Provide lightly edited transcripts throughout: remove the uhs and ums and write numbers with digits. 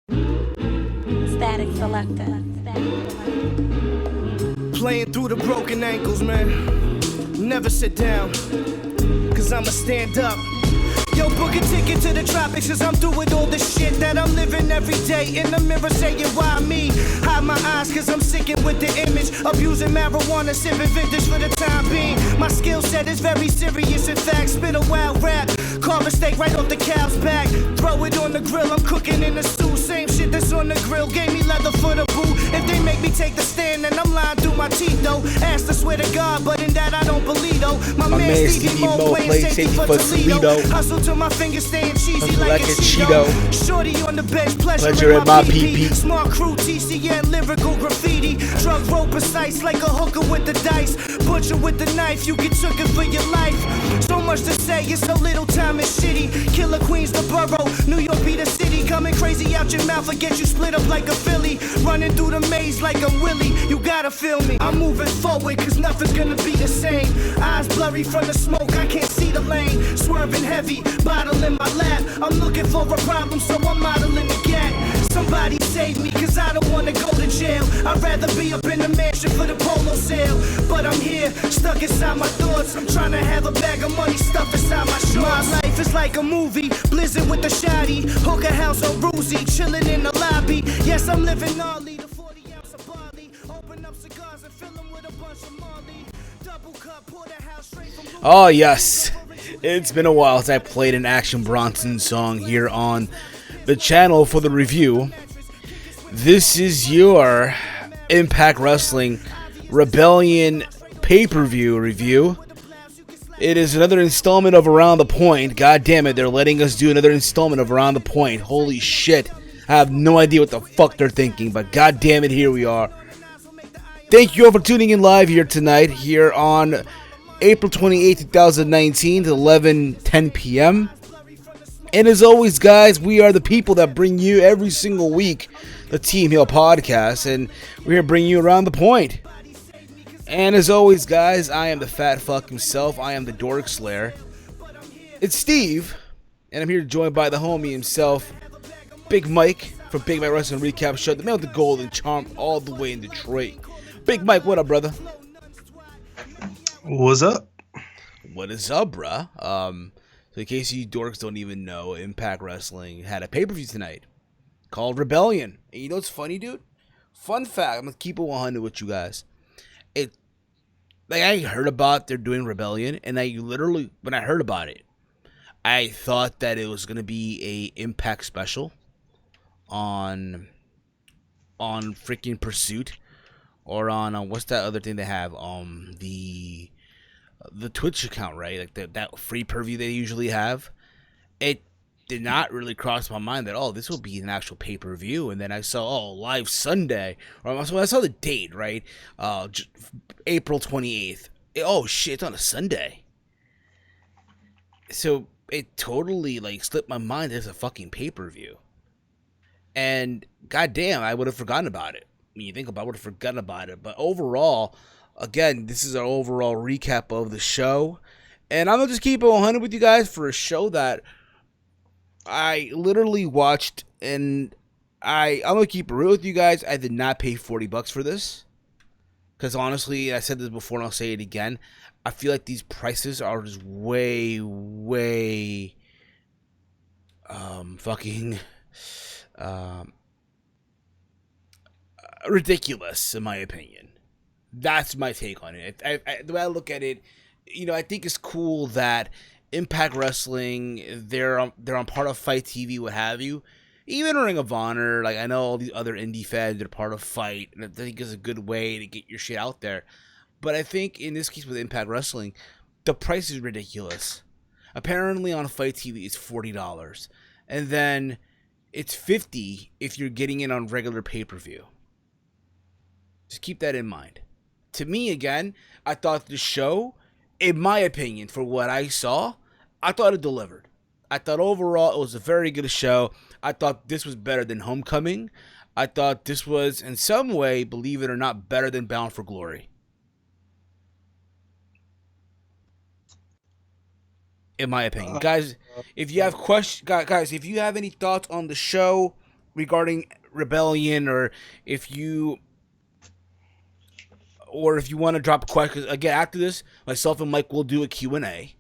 Static Selector. Playing through the broken ankles, man. Never sit down, cause I'ma stand up. Yo, book a ticket to the tropics, cause I'm through with all the shit that I'm living every day. In the mirror saying, why me? Hide my eyes, cause I'm sicking with the image. Abusing marijuana, sipping vintage for the time being. My skill set is very serious, in fact. Spit a wild rap, carve a steak right off the cow's back. Throw it on the grill, I'm cooking in the stew. Same shit that's on the grill, gave me leather for the boot. If they make me take the stand, then I'm lying through my teeth, though. Ask to swear to God, but in that I don't believe, though. My man Stevie Mo playing safety for Toledo. Hustle till my fingers staying cheesy like a Cheeto. Shorty on the bench, pleasure in my PP. Smart crew, TCN, lyrical graffiti. Drug roll precise like a hooker with the dice. Butcher with the knife, you get took it for your life. So much to say, it's so little time is shitty. Killer Queens, the borough, New York be the city. Coming crazy out your mouth, I get you split up like a Philly. Running through the maze like I'm Willie, you gotta feel me. I'm moving forward, cause nothing's gonna be the same. Eyes blurry from the smoke, I can't see the lane. Swerving heavy, bottle in my lap. I'm looking for a problem, so I'm modeling the gap. Somebody save me, cause I don't wanna go to jail. I'd rather be up in the mansion for the polo sale. But I'm here, stuck inside my thoughts. I'm trying to have a bag of money stuffed inside my shorts. My life is like a movie, blizzard with the shotty. Hookah house on Ruzy, chilling in the lobby. Yes, I'm living gnarly, the 40 ounce of barley. Open up cigars and fill them with a bunch of Marley. Double cup, pour the house straight from Ruby. Oh, yes. It's been a while since I played an Action Bronson song here on the channel for the review. This is your Impact Wrestling Rebellion pay-per-view review. It is another installment of Around the Point. God damn it, they're letting us do another installment of Around the Point. Holy shit. I have no idea what the fuck they're thinking, but god damn it, here we are. Thank you all for tuning in live here tonight, here on April 28, 2019 to 11:10 p.m. And as always, guys, we are the people that bring you every single week the Team Hill podcast, and we're here to bring you Around the Point. And as always, guys, I am the fat fuck himself. I am the Dork Slayer. It's Steve, and I'm here joined by the homie himself, Big Mike from Big Mike Wrestling Recap Show, the man with the golden charm all the way in Detroit. Big Mike, what up, brother? What's up? What is up, bruh? So in case you dorks don't even know, Impact Wrestling had a pay-per-view tonight called Rebellion. And you know what's funny, dude? Fun fact, I'm going to keep it 100 with you guys. I heard about they're doing Rebellion, and I literally, when I heard about it, I thought that it was going to be a Impact special on freaking Pursuit, or on, what's that other thing they have? The Twitch account, right? Like that free purview they usually have. It did not really cross my mind that, oh, this will be an actual pay-per-view. And then I saw, oh, live Sunday. Or so I saw the date, right? April 28th. Oh, shit, it's on a Sunday. So it totally, like, slipped my mind there's a fucking pay-per-view. And, goddamn, I would have forgotten about it. I mean, you think about it, I would have forgotten about it. But overall, again, this is our overall recap of the show. And I'm going to just keep it 100 with you guys for a show that I literally watched. And I'm going to keep it real with you guys. I did not pay $40 for this. Because honestly, I said this before and I'll say it again. I feel like these prices are just way ridiculous, in my opinion. That's my take on it. The way I look at it, you know, I think it's cool that Impact Wrestling, they're on part of Fight TV, what have you. Even Ring of Honor, like, I know all these other indie fans are part of Fight, and I think it's a good way to get your shit out there. But I think in this case with Impact Wrestling, the price is ridiculous. Apparently on Fight TV it's $40, and then it's $50 if you're getting it on regular pay-per-view. Just keep that in mind. To me, again, I thought the show, in my opinion, for what I saw, I thought it delivered. I thought overall it was a very good show. I thought this was better than Homecoming. I thought this was, in some way, believe it or not, better than Bound for Glory. In my opinion. Guys, if you have questions, guys, if you have any thoughts on the show regarding Rebellion, or if you want to drop questions again after this, myself and Mike will do a Q&A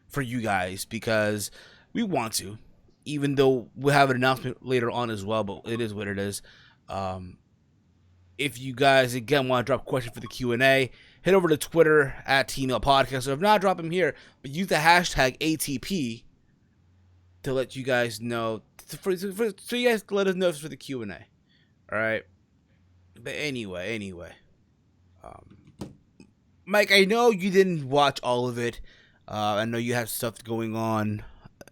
for you guys because we want to, even though we'll have an announcement later on as well, but it is what it is. If you guys again want to drop a question for the Q&A, head over to Twitter at T-Mail Podcast, or if not, drop them here, but use the hashtag ATP to let you guys know, so you guys let us know for the Q&A. All right. But anyway, Mike, I know you didn't watch all of it. I know you have stuff going on,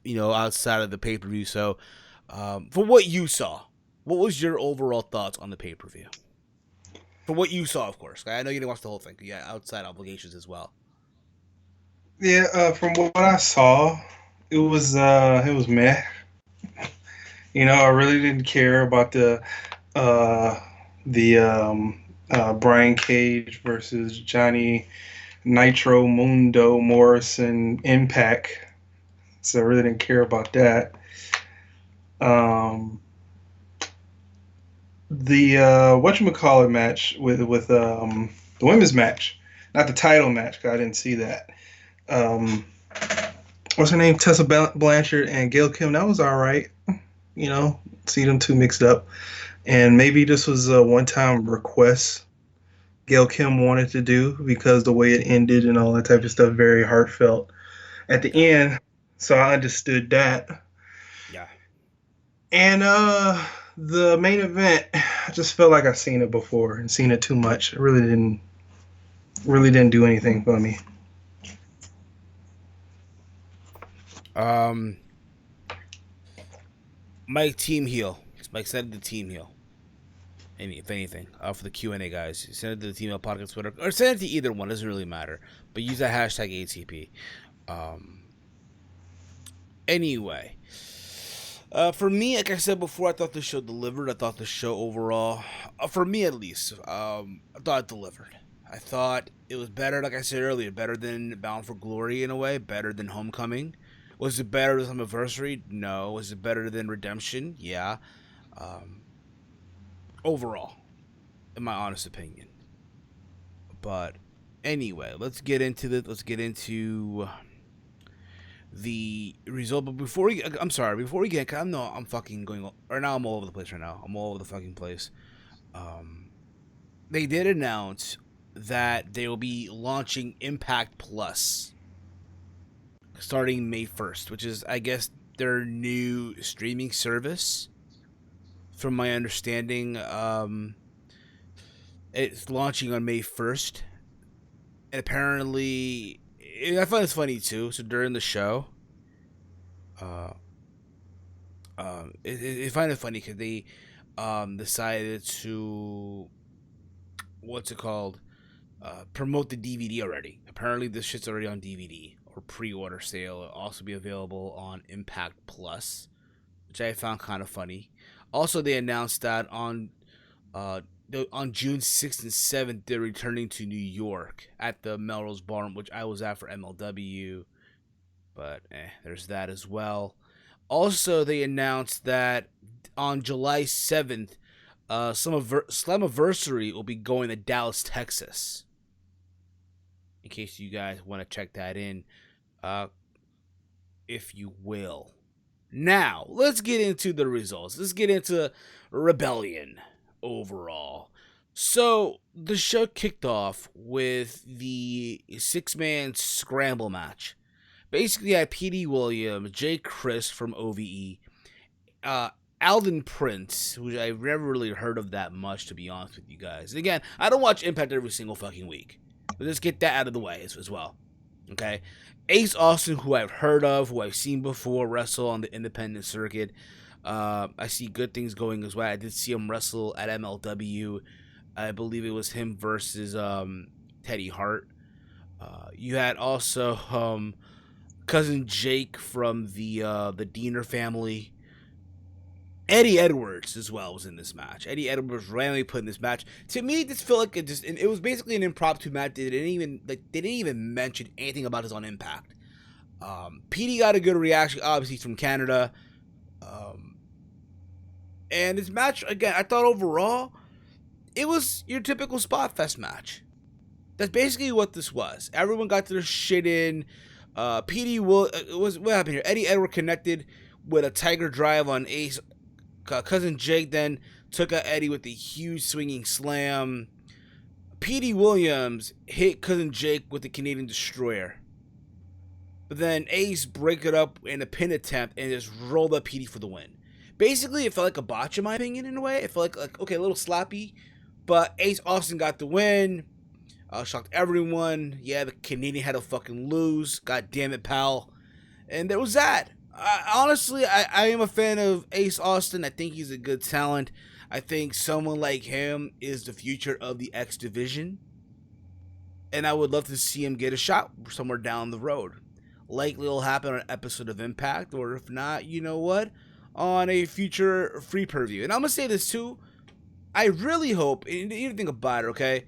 outside of the pay-per-view. So, for what you saw, what was your overall thoughts on the pay-per-view? For what you saw, of course. I know you didn't watch the whole thing. Yeah, outside obligations as well. Yeah, from what I saw, it was meh. I really didn't care about the Brian Cage versus Johnny Nitro Mundo Morrison Impact. So I really didn't care about that. The whatchamacallit match with the women's match, not the title match, 'cause I didn't see that. What's her name? Tessa Blanchard and Gail Kim. That was all right. See them two mixed up. And maybe this was a one-time request Gail Kim wanted to do because the way it ended and all that type of stuff, very heartfelt at the end. So I understood that. Yeah. And the main event, I just felt like I've seen it before and seen it too much. It really didn't do anything for me. Mike, team heel. Mike said the team heel. If anything, for the Q&A, guys, send it to the Team Heel Podcast Twitter, or send it to either one. Doesn't really matter. But use that hashtag ATP. Anyway, for me, like I said before, I thought the show delivered. I thought the show overall, for me at least, I thought it delivered. I thought it was better, like I said earlier, better than Bound for Glory in a way, better than Homecoming. Was it better than Slammiversary? No. Was it better than Redemption? Yeah. Overall, in my honest opinion. But anyway, let's get into the result. But before we get, I'm fucking going, or now I'm all over the place right now. I'm all over the fucking place. They did announce that they will be launching Impact Plus starting May 1st, which is, I guess, their new streaming service. From my understanding, it's launching on May 1st. And apparently, I find it's funny too. So during the show, I find it funny because they decided to, promote the DVD already. Apparently, this shit's already on DVD or pre-order sale. It'll also be available on Impact Plus, which I found kind of funny. Also, they announced that on June 6th and 7th, they're returning to New York at the Melrose Ballroom, which I was at for MLW. But there's that as well. Also, they announced that on July 7th, Slammiversary will be going to Dallas, Texas. In case you guys want to check that in, if you will. Now, let's get into the results. Let's get into Rebellion overall. So, the show kicked off with the 6-man scramble match. Basically, I had P.D. Williams, Jay Chris from OVE, Alden Prince, who I've never really heard of that much, to be honest with you guys. And again, I don't watch Impact every single fucking week. But let's get that out of the way as well. Okay? Ace Austin, who I've heard of, who I've seen before wrestle on the independent circuit. I see good things going as well. I did see him wrestle at MLW. I believe it was him versus Teddy Hart. You had also cousin Jake from the Diener family. Eddie Edwards as well was in this match. Eddie Edwards randomly put in this match. To me, this felt like it was basically an impromptu match. They didn't even mention anything about his own Impact. PD got a good reaction, obviously, from Canada. And this match, again, I thought overall, it was your typical spot fest match. That's basically what this was. Everyone got their shit in. PD will was what happened here. Eddie Edward connected with a Tiger Drive on Ace. Cousin Jake then took out Eddie with a huge swinging slam. PD Williams hit Cousin Jake with the Canadian Destroyer. But then Ace break it up in a pin attempt and just rolled up PD for the win. Basically, it felt like a botch in my opinion in a way. It felt like okay, a little sloppy. But Ace Austin got the win. Shocked everyone. Yeah, the Canadian had to fucking lose. God damn it, pal. And there was that. Honestly, I am a fan of Ace Austin. I think he's a good talent. I think someone like him is the future of the X Division. And I would love to see him get a shot somewhere down the road. Likely it'll happen on an episode of Impact, or if not, you know what? On a future free per-view. And I'm going to say this too. I really hope, and you think about it, okay?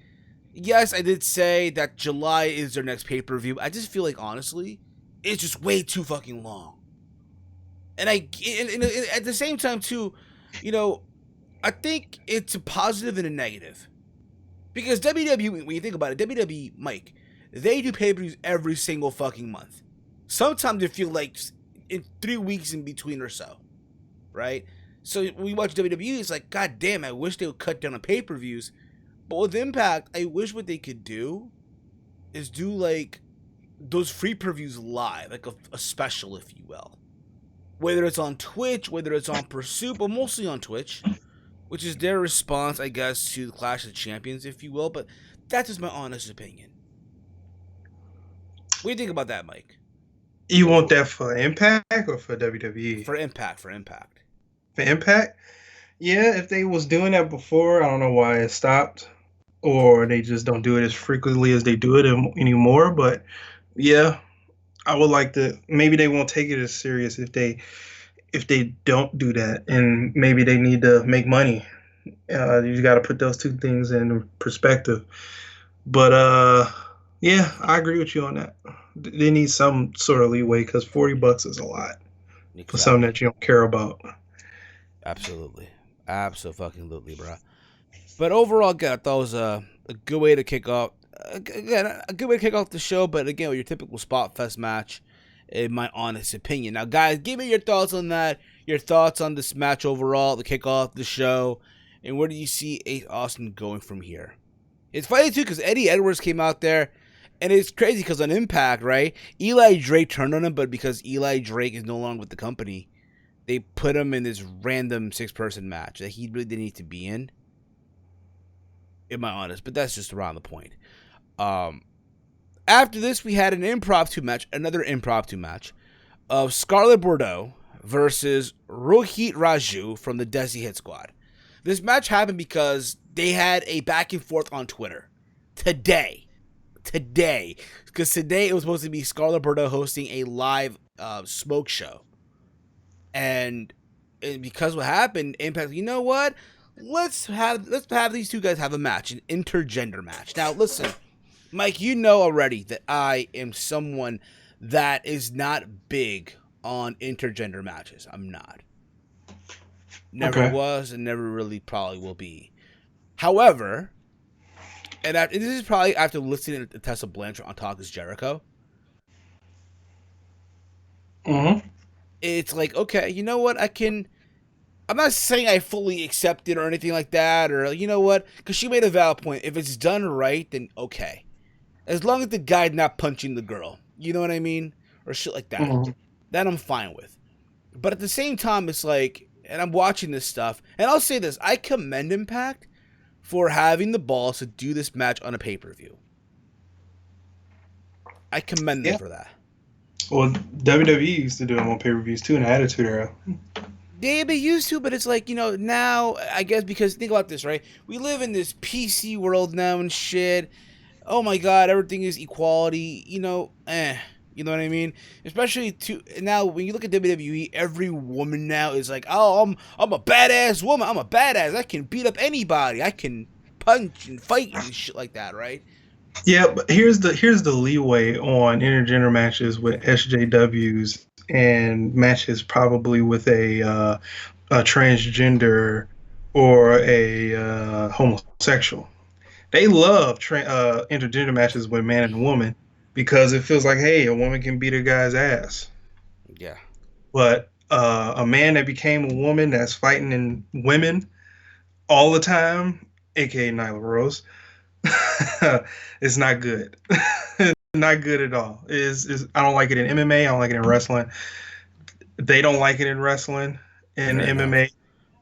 Yes, I did say that July is their next pay-per-view. I just feel like, honestly, it's just way too fucking long. And at the same time, too, you know, I think it's a positive and a negative. Because WWE, when you think about it, WWE, Mike, they do pay-per-views every single fucking month. Sometimes it feels like in 3 weeks in between or so, right? So when we watch WWE, it's like, God damn, I wish they would cut down on pay-per-views. But with Impact, I wish what they could do is do like those free previews live, like a special, if you will. Whether it's on Twitch, whether it's on Pursuit, but mostly on Twitch, which is their response, I guess, to the Clash of Champions, if you will. But that's just my honest opinion. What do you think about that, Mike? You want that for Impact or for WWE? For Impact. For Impact. For Impact? Yeah, if they was doing that before, I don't know why it stopped. Or they just don't do it as frequently as they do it anymore. But yeah, I would like to. Maybe they won't take it as serious if they don't do that, and maybe they need to make money. You got to put those two things in perspective. But yeah, I agree with you on that. They need some sort of leeway because $40 is a lot for something that you don't care about. Absolutely, bro. But overall, again, I thought it was a good way to kick off. Again, a good way to kick off the show. But again, with your typical spot fest match, in my honest opinion. Now, guys, give me your thoughts on that. Your thoughts on this match overall, the kickoff, the show, and where do you see Ace Austin going from here? It's funny too because Eddie Edwards came out there, and it's crazy because on Impact, right? Eli Drake turned on him, but because Eli Drake is no longer with the company, they put him in this random 6-person match that he really didn't need to be in. Am I honest? But that's just around the point. After this, we had another impromptu match of Scarlett Bordeaux versus Rohit Raju from the Desi Hit Squad. This match happened because they had a back and forth on Twitter today. Because today it was supposed to be Scarlett Bordeaux hosting a live smoke show. And because what happened, Impact, you know what? Let's have these two guys have a match, an intergender match. Now, listen, Mike, you know already that I am someone that is not big on intergender matches. I'm not. Never was and never really probably will be. However, and this is probably after listening to Tessa Blanchard on Talk is Jericho. Mm-hmm. It's like, okay, you know what? I'm not saying I fully accept it or anything like that, or you know what? Because she made a valid point. If it's done right, then okay. As long as the guy's not punching the girl. You know what I mean? Or shit like that. Mm-hmm. That I'm fine with. But at the same time, it's like, and I'm watching this stuff, and I'll say this, I commend Impact for having the balls to do this match on a pay-per-view. I commend them for that. Well, WWE used to do them on pay-per-views too in the Attitude Era. They used to, but it's like, you know, now, I guess, because think about this, right? We live in this PC world now and shit. Oh my God, everything is equality, you know, you know what I mean? Especially now, when you look at WWE, every woman now is like, oh, I'm a badass woman. I'm a badass. I can beat up anybody. I can punch and fight and shit like that, right? Yeah, but here's the leeway on intergender matches with SJWs and matches probably with a a transgender or a homosexual. They love intergender matches with man and woman because it feels like, hey, a woman can beat a guy's ass. Yeah. But a man that became a woman that's fighting in women all the time, aka Nyla Rose, it's not good. Not good at all. I don't like it in MMA. I don't like it in wrestling. They don't like it in wrestling and Fair enough. MMA,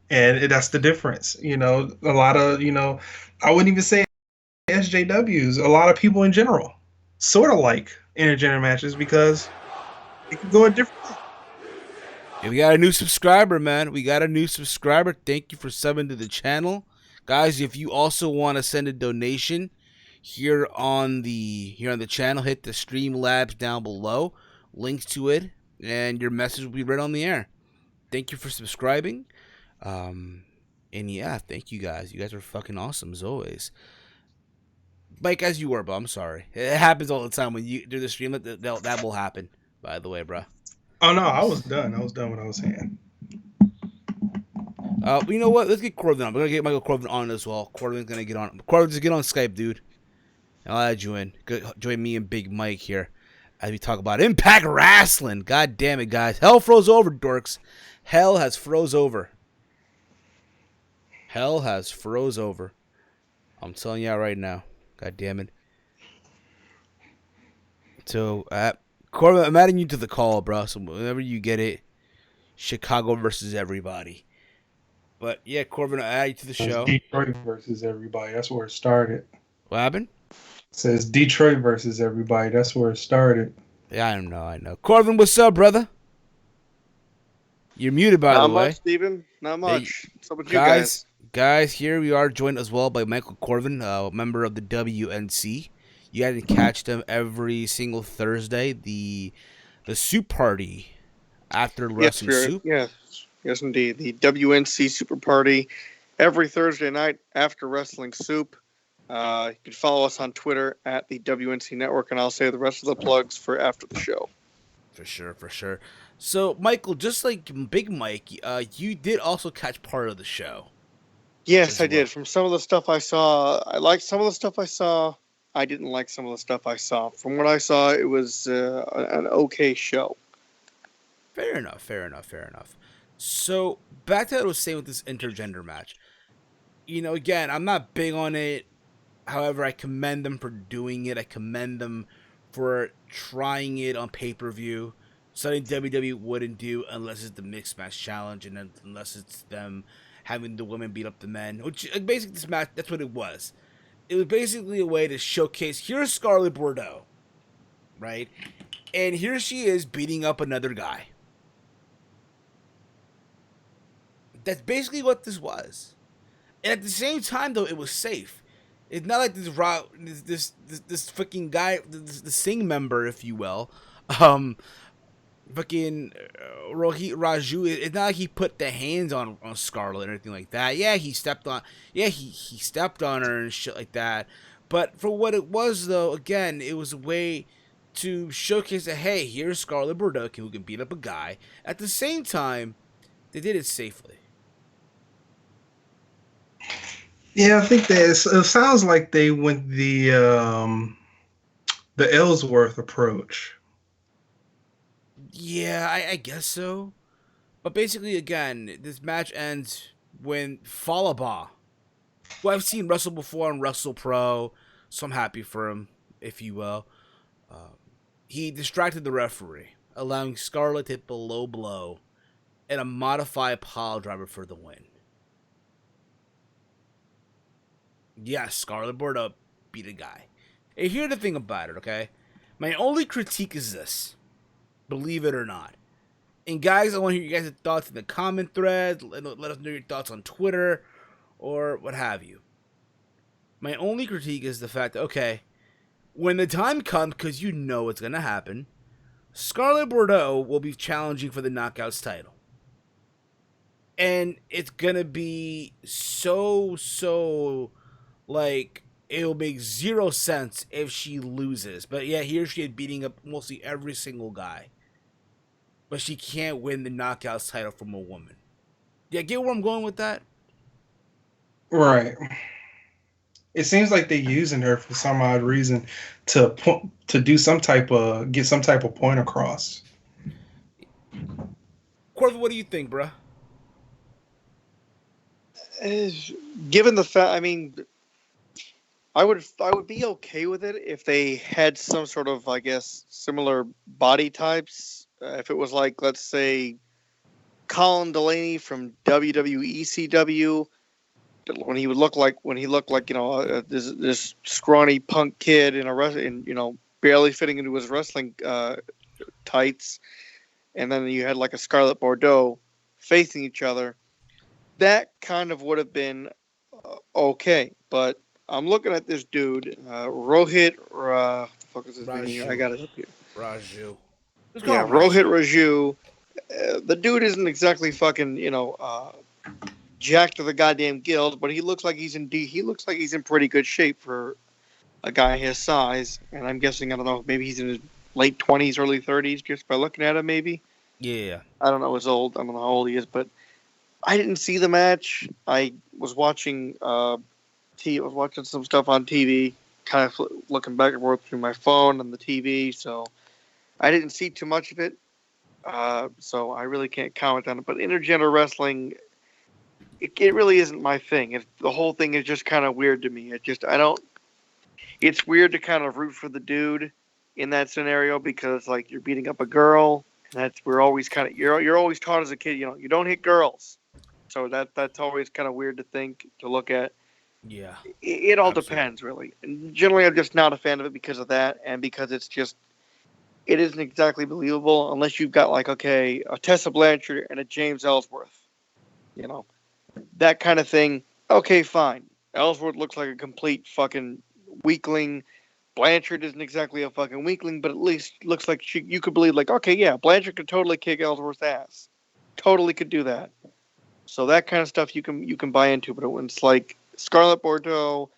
and that's the difference. A lot of I wouldn't even say SJWs. A lot of people in general sort of like intergender matches because it can go a different way. Yeah, we got a new subscriber, man. We got a new subscriber. Thank you for subbing to the channel, guys. If you also want to send a donation here on the channel, hit the Streamlabs down below, links to it, and your message will be read on the air. Thank you for subscribing. And yeah, thank you guys. You guys are fucking awesome as always. Mike, as you were, but I'm sorry. It happens all the time when you do the stream. That will happen. By the way, bro. Oh no, I was done. I was done what I was saying. You know what? Let's get Corbin on. We're gonna get Michael Corbin on as well. Corbin's gonna get on. Corbin, just get on Skype, dude. I'll add you in. Join me and Big Mike here as we talk about Impact Wrestling. God damn it, guys! Hell froze over, dorks. Hell has froze over. Hell has froze over. I'm telling you right now. God damn it. So, Corbin, I'm adding you to the call, bro. So whenever you get it, Chicago versus everybody. But yeah, Corbin, I'll add you to the show. Detroit versus everybody. That's where it started. What happened? It says Detroit versus everybody. That's where it started. Yeah, I know. Corbin, what's up, brother? You're muted, by the way. Not much, Steven. Not much. What's up with you guys? Guys, here we are, joined as well by Michael Corbin, a member of the WNC. You guys can catch them every single Thursday. The Soup Party after Wrestling Soup. Yes, indeed. The WNC Super Party every Thursday night after Wrestling Soup. You can follow us on Twitter at the WNC Network, and I'll say the rest of the plugs for after the show. For sure. So, Michael, just like Big Mike, you did also catch part of the show. Yes, I did. From some of the stuff I saw, I liked some of the stuff I saw. I didn't like some of the stuff I saw. From what I saw, it was an okay show. Fair enough. So, back to what I was saying with this intergender match. Again, I'm not big on it. However, I commend them for doing it. I commend them for trying it on pay-per-view. Something WWE wouldn't do unless it's the Mixed Match Challenge and unless it's them having the women beat up the men. Which, basically, this match, that's what it was. It was basically a way to showcase, here's Scarlett Bordeaux, right? And here she is beating up another guy. That's basically what this was. And at the same time, though, it was safe. It's not like this fucking guy, the Singh member, if you will, fucking Rohit Raju. It's not like he put the hands on Scarlett or anything like that. Yeah, he stepped on her and shit like that. But for what it was, though, again, it was a way to showcase that, hey, here's Scarlett Bordeaux who can beat up a guy. At the same time, they did it safely. Yeah, I think that it sounds like they went the Ellsworth approach. Yeah, I guess so. But basically, again, this match ends when Falaba, who I've seen wrestle before on Wrestle Pro, so I'm happy for him, if you will. He distracted the referee, allowing Scarlett to hit the low blow and a modified pile driver for the win. Yes, Scarlett Bordeaux beat a guy. And here's the thing about it, okay? My only critique is this. Believe it or not. And guys, I want to hear you guys' thoughts in the comment thread. Let us know your thoughts on Twitter or what have you. My only critique is the fact that, okay, when the time comes, because you know it's going to happen, Scarlett Bordeaux will be challenging for the Knockouts title. And it's going to be so... like, it'll make zero sense if she loses. But yeah, here she is beating up mostly every single guy. But she can't win the Knockouts title from a woman. Yeah, get where I'm going with that? Right. It seems like they're using her for some odd reason to do some type of get some type of point across. Corvin, what do you think, bruh? Eh, Given the fact, I mean, I would be okay with it if they had some sort of, I guess, similar body types. If it was like, let's say, Colin Delaney from WWECW, when he looked like this scrawny punk kid in a barely fitting into his wrestling tights, and then you had like a Scarlet Bordeaux facing each other. That kind of would have been okay, but I'm looking at this dude, Rohit. What the fuck is his name here? I Raju. got it up here. Raju. Let's call Yeah, him Rohit Raju. Raju. The dude isn't exactly fucking, jacked to the goddamn guild, but he looks like he's in pretty good shape for a guy his size. And I'm guessing, I don't know, maybe he's in his late 20s, early 30s, just by looking at him. Maybe, Yeah. I don't know his old. I don't know how old he is, but I didn't see the match. I was watching I was watching some stuff on TV, kind of looking back and forth through my phone and the TV, so I didn't see too much of it. So I really can't comment on it. But intergender wrestling, it really isn't my thing. The whole thing is just kind of weird to me. I don't. It's weird to kind of root for the dude in that scenario because like you're beating up a girl. And we're always kind of you're always taught as a kid, you don't hit girls. So that's always kind of weird to look at. Yeah. It all Absolutely. depends, really. And generally, I'm just not a fan of it because of that, and because it isn't exactly believable unless you've got like, okay, a Tessa Blanchard and a James Ellsworth, you know, that kind of thing. Okay, fine. Ellsworth looks like a complete fucking weakling. Blanchard isn't exactly a fucking weakling, but at least looks like you could believe, like, okay, yeah, Blanchard could totally kick Ellsworth's ass. Totally could do that. So that kind of stuff you can buy into, but when it's like Scarlet Bordeaux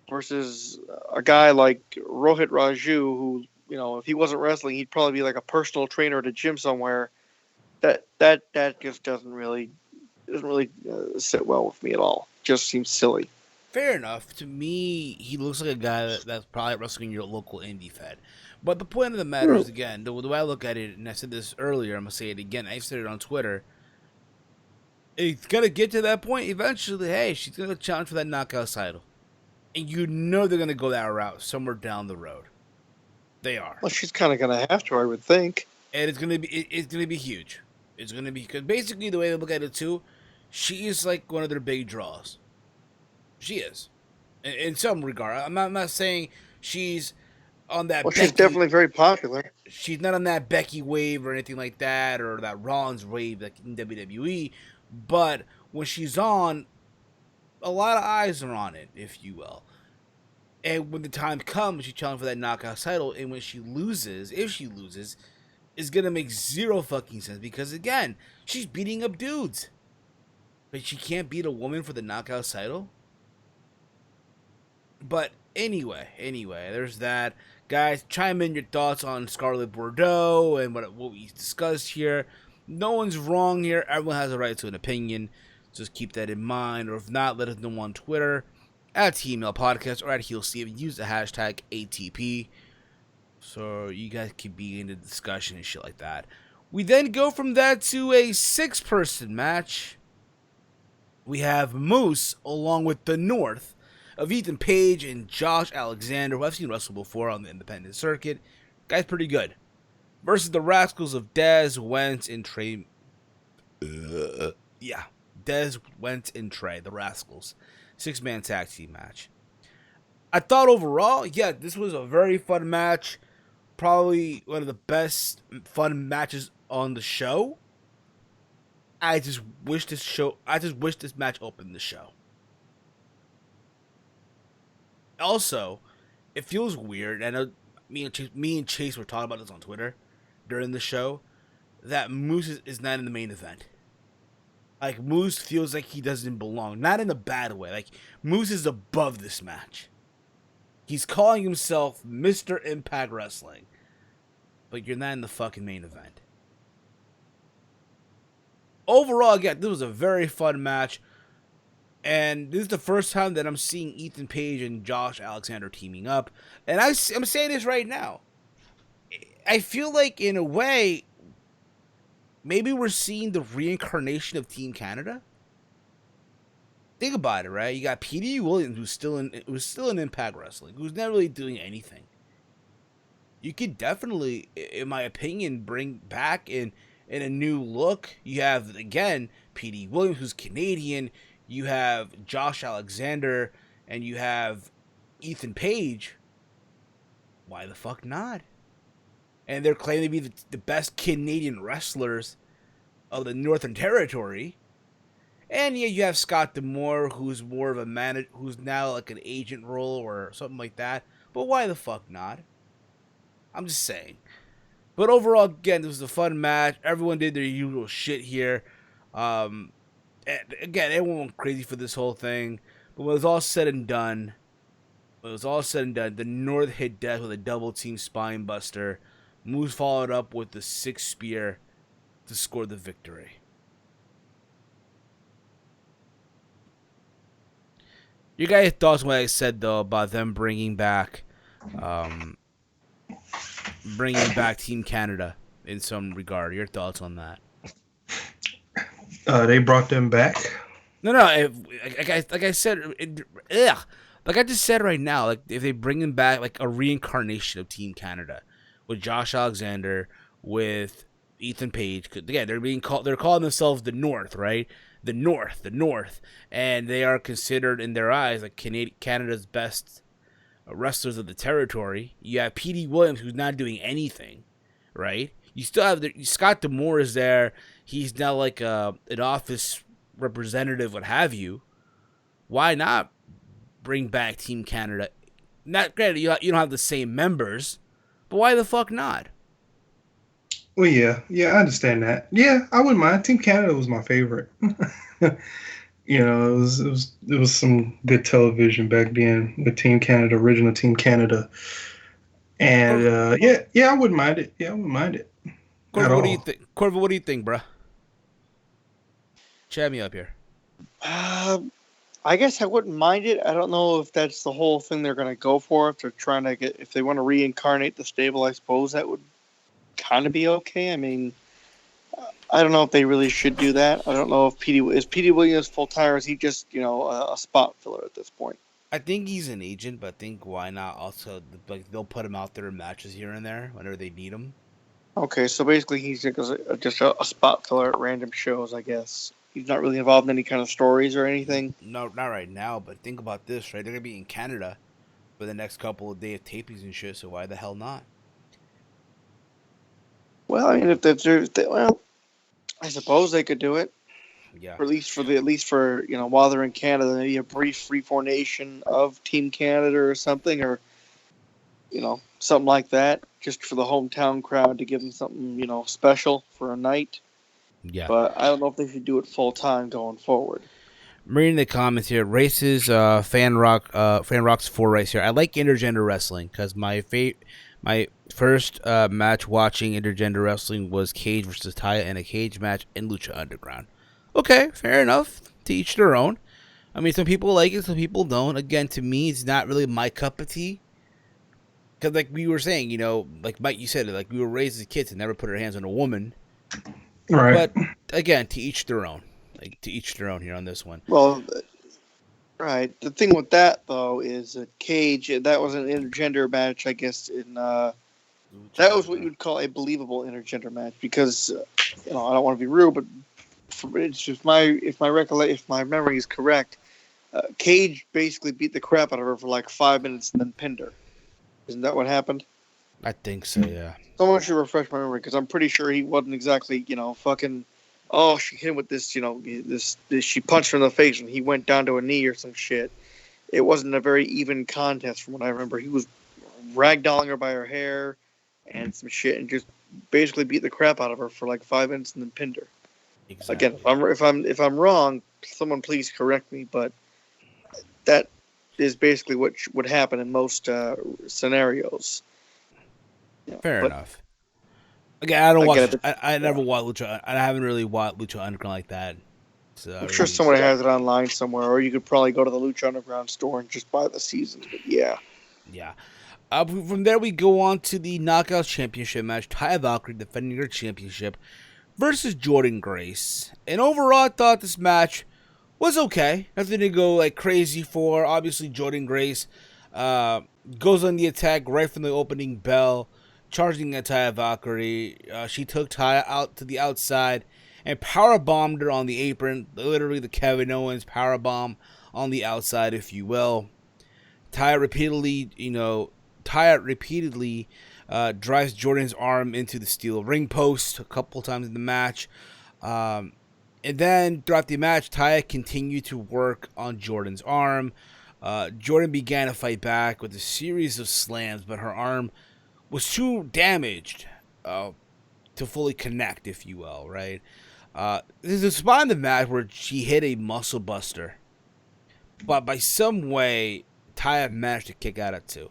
versus a guy like Rohit Raju, who, if he wasn't wrestling, he'd probably be like a personal trainer at a gym somewhere. That just doesn't really sit well with me at all. Just seems silly. Fair enough. To me, he looks like a guy that's probably wrestling in your local indie fed. But the point of the matter is, again, the way I look at it, and I said this earlier, I'm going to say it again. I said it on Twitter. It's going to get to that point eventually. Hey, she's going to challenge for that knockout title. And you know they're going to go that route somewhere down the road. They are. Well, she's kind of gonna have to, I would think. And it's going to be huge. It's going to be, because basically the way they look at it too, she is like one of their big draws. She is. In some regard. I'm not saying she's on that Well, she's Becky. definitely very popular. She's not on that Becky wave or anything like that, or that Rollins wave like in WWE. But when she's on, a lot of eyes are on it, if you will. And when the time comes, she challenges for that knockout title, and when she loses, if she loses, it's gonna make zero fucking sense because again, she's beating up dudes, but she can't beat a woman for the knockout title. But anyway, there's that. Guys, chime in your thoughts on Scarlet Bordeaux and what we discussed here. No one's wrong here. Everyone has a right to an opinion. Just keep that in mind. Or if not, let us know on Twitter at TML Podcast or at HeelSteve. Use the hashtag ATP. So you guys can be in the discussion and shit like that. We then go from that to a 6-person match. We have Moose along with the North of Ethan Page and Josh Alexander, who I've seen wrestle before on the independent circuit. Guy's pretty good. Versus the Rascals of Dez, Wentz, and Trey. Dez, Wentz, and Trey, the Rascals. 6-man tag team match. I thought overall, this was a very fun match. Probably one of the best fun matches on the show. I just wish this match opened the show. Also, it feels weird. I know me and Chase were talking about this on Twitter during the show, that Moose is not in the main event. Like, Moose feels like he doesn't belong. Not in a bad way. Like, Moose is above this match. He's calling himself Mr. Impact Wrestling. But you're not in the fucking main event. overall, again, this was a very fun match. And this is the first time that I'm seeing Ethan Page and Josh Alexander teaming up. And I'm saying this right now. I feel like, in a way, maybe we're seeing the reincarnation of Team Canada. Think about it, right? You got P.D. Williams, who's still in Impact Wrestling, who's not really doing anything. You could definitely, in my opinion, bring back in a new look. You have, again, P.D. Williams, who's Canadian. You have Josh Alexander, and you have Ethan Page. Why the fuck not? And they're claiming to be the best Canadian wrestlers of the Northern Territory. And yeah, you have Scott D'Amore, who's more of a manager, who's now like an agent role or something like that. But why the fuck not? I'm just saying. But overall, again, this was a fun match. Everyone did their usual shit here. And again, everyone went crazy for this whole thing. But when it was all said and done, the North hit death with a double team spine buster. Moose followed up with the 6 spear to score the victory. Your guys' thoughts on what I said, though, about them bringing back Team Canada in some regard. Your thoughts on that? They brought them back. No. Like I said, like I just said right now, like if they bring them back, like a reincarnation of Team Canada with Josh Alexander, with Ethan Page. Again, they're calling themselves the North, right? The North, and they are considered in their eyes like Canada's best wrestlers of the territory. You have P.D. Williams, who's not doing anything, right? You still have Scott D'Amore is there. He's now like an office representative, what have you. Why not bring back Team Canada? Not granted, you don't have the same members, but why the fuck not? Well, yeah, I understand that. Yeah, I wouldn't mind. Team Canada was my favorite. You know, it was some good television back then with Team Canada, original Team Canada, and I wouldn't mind it. Yeah, I wouldn't mind it. Corvo, what do you think? Corvo, what do you think, bruh? Chat me up here. I guess I wouldn't mind it. I don't know if that's the whole thing they're going to go for. If they want to reincarnate the stable, I suppose that would kind of be okay. I mean, I don't know if they really should do that. I don't know if is P.D. Williams full time, or is he just a spot filler at this point? I think he's an agent, but I think why not also like they'll put him out there in matches here and there whenever they need him. Okay, so basically he's just a spot filler at random shows, I guess. He's not really involved in any kind of stories or anything. No, not right now. But think about this, right? They're gonna be in Canada for the next couple of days of tapings and shit. So why the hell not? Well, I mean, I suppose they could do it. Yeah. Or at least for while they're in Canada, maybe a brief reformation of Team Canada or something, or something like that, just for the hometown crowd to give them something special for a night. Yeah. But I don't know if they should do it full time going forward. I'm reading the comments here. Races, Fan Rock's 4 race here. I like intergender wrestling because my first match watching intergender wrestling was Cage versus Tye in a cage match in Lucha Underground. Okay, fair enough. To each their own. I mean, some people like it, some people don't. Again, to me, it's not really my cup of tea. Because like we were saying, like Mike, you said it, like we were raised as kids and never put our hands on a woman. Right. But again, to each their own. Like to each their own here on this one. Well, right. The thing with that though is that Cage, that was an intergender match, I guess. That was what you'd call a believable intergender match because I don't want to be rude, but it's just if my memory is correct, Cage basically beat the crap out of her for like 5 minutes and then pinned her. Isn't that what happened? I think so, yeah. Someone should refresh my memory because I'm pretty sure he wasn't exactly, fucking. Oh, she hit him with this, this. She punched her in the face and he went down to a knee or some shit. It wasn't a very even contest from what I remember. He was ragdolling her by her hair and some shit and just basically beat the crap out of her for like 5 minutes and then pinned her. Exactly. Again, if I'm wrong, someone please correct me, but that is basically what would happen in most scenarios. Fair enough. Again, I don't I watch. get it. I never watch Lucha. I haven't really watched Lucha Underground like that. So I I'm sure really, somebody has it online somewhere, or you could probably go to the Lucha Underground store and just buy the seasons. But yeah, yeah. From there, we go on to the Knockouts Championship match. Taya Valkyrie defending her championship versus Jordan Grace. And overall, I thought this match was okay. Nothing to go like crazy for. Obviously, Jordan Grace goes on the attack right from the opening bell, charging at Taya Valkyrie. She took Taya out to the outside and power bombed her on the apron. Literally, the Kevin Owens power bomb on the outside, if you will. Taya repeatedly drives Jordan's arm into the steel ring post a couple times in the match. And then throughout the match, Taya continued to work on Jordan's arm. Jordan began to fight back with a series of slams, but her arm was too damaged to fully connect, if you will, right? There's a spot in the match where she hit a muscle buster, but by some way, Taya managed to kick out at two.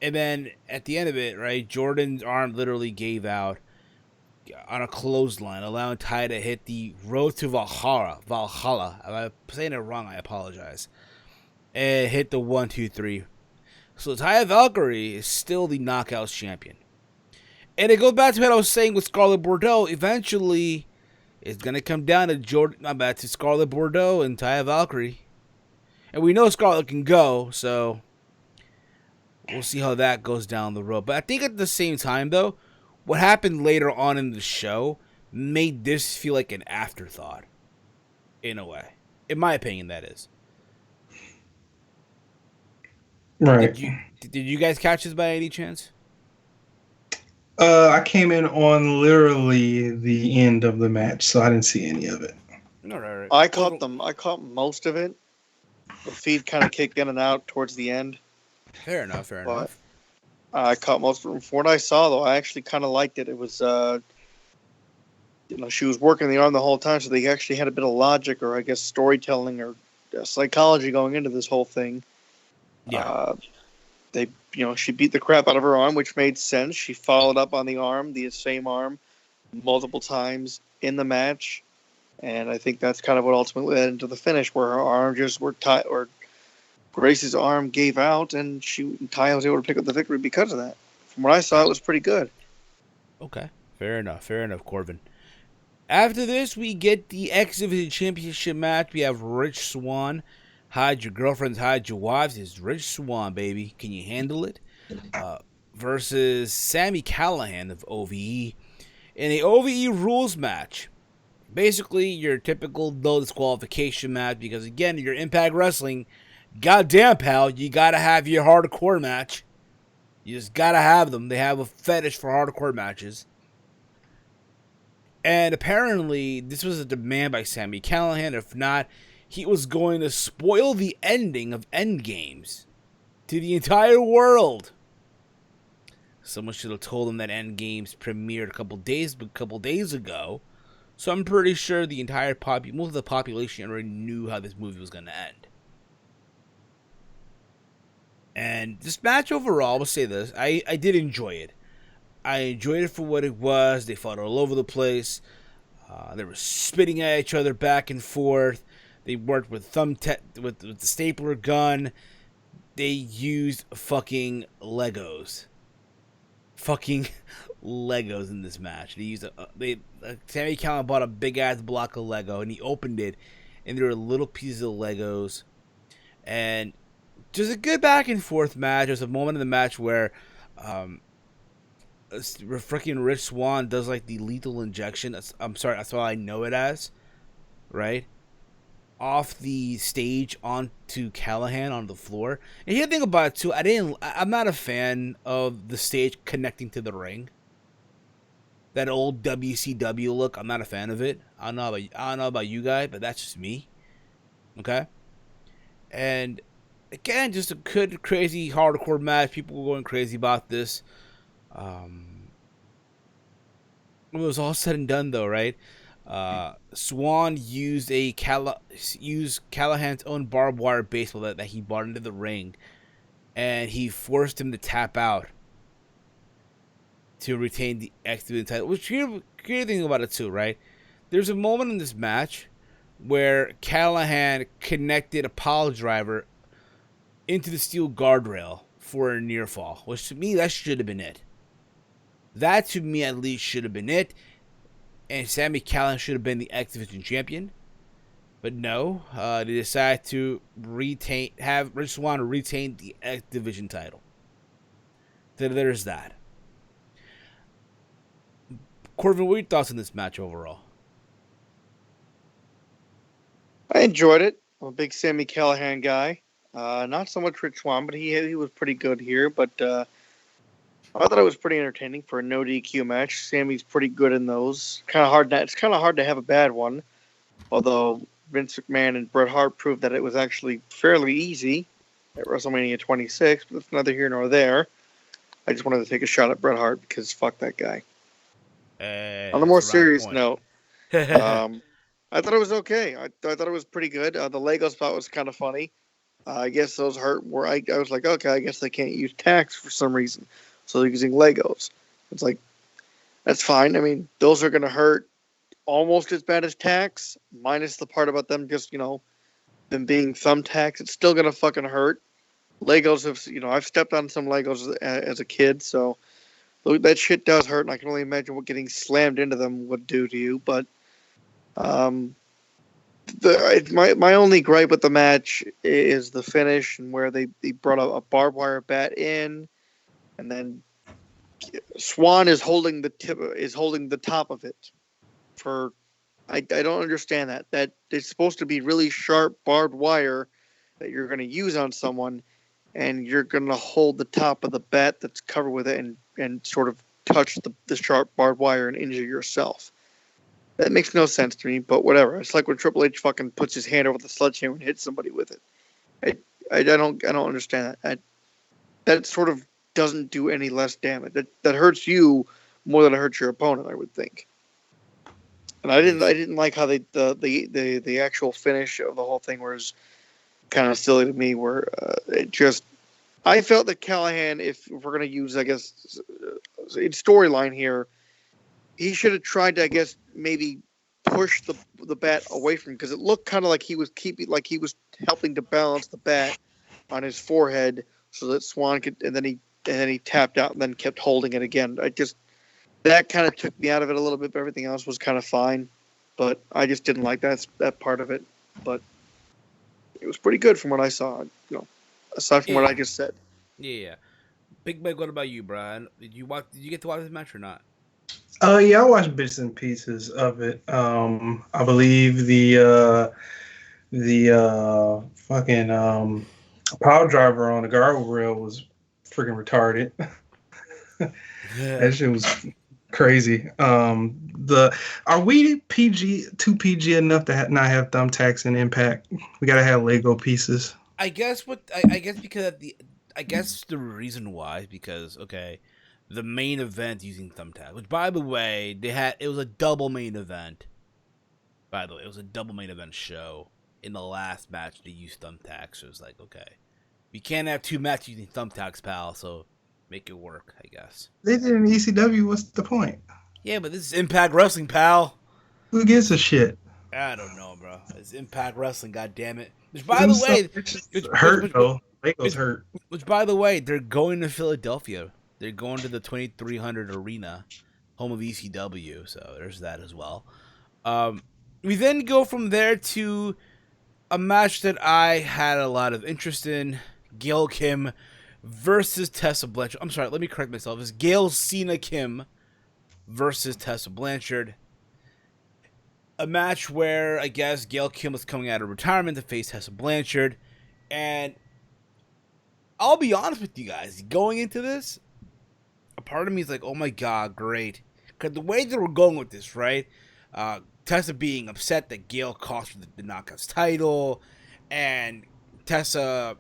And then at the end of it, right, Jordan's arm literally gave out on a clothesline, allowing Taya to hit the Road to Valhalla. If I'm saying it wrong, I apologize. And hit the 1, 2, 3. So Taya Valkyrie is still the Knockouts champion. And it goes back to what I was saying with Scarlett Bordeaux. Eventually, it's going to come down to Scarlett Bordeaux and Taya Valkyrie. And we know Scarlett can go, so we'll see how that goes down the road. But I think at the same time, though, what happened later on in the show made this feel like an afterthought, in a way. In my opinion, that is. Right. Did you guys catch this by any chance? I came in on literally the end of the match, so I didn't see any of it. All right. I caught them. I caught most of it. The feed kind of kicked in and out towards the end. Fair enough. I caught most of it. From what I saw, though, I actually kind of liked it. It was, she was working the arm the whole time, so they actually had a bit of logic, or I guess storytelling, or psychology going into this whole thing. Yeah. She beat the crap out of her arm, which made sense. She followed up on the arm, the same arm, multiple times in the match. And I think that's kind of what ultimately led into the finish, where her arm just or Grace's arm gave out, and Taya was able to pick up the victory because of that. From what I saw, it was pretty good. Okay, fair enough, Corbin. After this, we get the X Division Championship match. We have Rich Swann. Hide your girlfriends, hide your wives. It's Rich Swann, baby. Can you handle it? Versus Sami Callihan of OVE in a OVE rules match. Basically, your typical no disqualification match because, again, you're Impact Wrestling. Goddamn, pal, you gotta have your hardcore match. You just gotta have them. They have a fetish for hardcore matches. And apparently, this was a demand by Sami Callihan. If not, he was going to spoil the ending of Endgames to the entire world. Someone should have told him that Endgames premiered a couple days ago. So I'm pretty sure the entire most of the population already knew how this movie was going to end. And this match overall, I'll say this, I did enjoy it. I enjoyed it for what it was. They fought all over the place. They were spitting at each other back and forth. They worked with with the stapler gun. They used fucking Legos. Fucking Legos in this match. They used Sami Callihan bought a big ass block of Lego and he opened it, and there were little pieces of Legos, and just a good back and forth match. There's a moment in the match where freaking Rich Swann does like the lethal injection. That's all I know it as, right? Off the stage onto Callihan on the floor. And here's the thing about it too, I'm not a fan of the stage connecting to the ring. That old WCW look, I'm not a fan of it. I don't know about you guys, but that's just me. Okay? And again, just a good, crazy, hardcore match. People were going crazy about this. When it was all said and done, though, right? Swann used Callahan's own barbed wire baseball that he brought into the ring, and he forced him to tap out. to retain the X Division title. Which here's the thing about it too, right? There's a moment in this match where Callahan connected a pile driver into the steel guardrail for a near fall, which to me, that should have been it. That to me at least should have been it. And Sami Callahan should have been the X Division champion. But no, they decided to have Rich Swann retain the X Division title. So there's that. Corbin, what are your thoughts on this match overall? I enjoyed it. I'm a big Sami Callahan guy. Not so much Rich Swann, but he was pretty good here. But I thought it was pretty entertaining for a no DQ match. Sami's pretty good in those. It's kind of hard to have a bad one. Although Vince McMahon and Bret Hart proved that it was actually fairly easy at WrestleMania 26, but that's neither here nor there. I just wanted to take a shot at Bret Hart because fuck that guy. On a more serious note, I thought it was okay. I thought it was pretty good. The Lego spot was kind of funny. I guess those hurt more. I was like, okay, I guess they can't use tacks for some reason. So they're using Legos. It's like, that's fine. I mean, those are going to hurt almost as bad as tacks, minus the part about them just, them being thumbtacks. It's still going to fucking hurt. Legos have, I've stepped on some Legos as a kid, so that shit does hurt, and I can only imagine what getting slammed into them would do to you. But my only gripe with the match is the finish and where they brought a barbed wire bat in, and then Swann is holding the top of it. I don't understand that. That it's supposed to be really sharp barbed wire that you're going to use on someone, and you're going to hold the top of the bat that's covered with it and sort of touch the sharp barbed wire and injure yourself. That makes no sense to me, but whatever. It's like when Triple H fucking puts his hand over the sledgehammer and hits somebody with it. I don't understand that. That sort of doesn't do any less damage. That hurts you more than it hurts your opponent, I would think. And I didn't like how the actual finish of the whole thing was kind of silly to me. Where I felt that Callahan, if we're going to use, I guess, in storyline here, he should have tried to, I guess, maybe push the bat away from him, because it looked kind of like he was helping to balance the bat on his forehead so that Swann could, and then he tapped out and then kept holding it again. That kind of took me out of it a little bit, but everything else was kind of fine. But I just didn't like that part of it. But it was pretty good from what I saw, aside from what I just said. Yeah. Big Mike, what about you, Brian? Did you get to watch this match or not? Yeah, I watched bits and pieces of it. I believe the fucking power driver on the guardrail was freaking retarded. That shit was crazy. Are we too PG enough to not have thumbtacks in Impact? We gotta have Lego pieces. I guess because the reason why is because the main event using thumbtacks, which by the way it was a double main event. By the way, it was a double main event show. In the last match, they used thumbtacks. So it was like, we can't have two matches using thumbtacks, pal. So make it work, I guess. They did in ECW. What's the point? Yeah, but this is Impact Wrestling, pal. Who gives a shit? I don't know, bro. It's Impact Wrestling, goddammit. Which, by the way, Lego's hurt. Which, by the way, they're going to Philadelphia. They're going to the 2300 Arena, home of ECW. So there's that as well. We then go from there to a match that I had a lot of interest in: Gail Kim versus Tessa Blanchard. I'm sorry, let me correct myself. It's Gail Cena Kim versus Tessa Blanchard. A match where I guess Gail Kim was coming out of retirement to face Tessa Blanchard. And I'll be honest with you guys, going into this, a part of me is like, oh my god, great. Because the way they were going with this, right? Tessa being upset that Gail cost her the Knockouts title, and Tessa,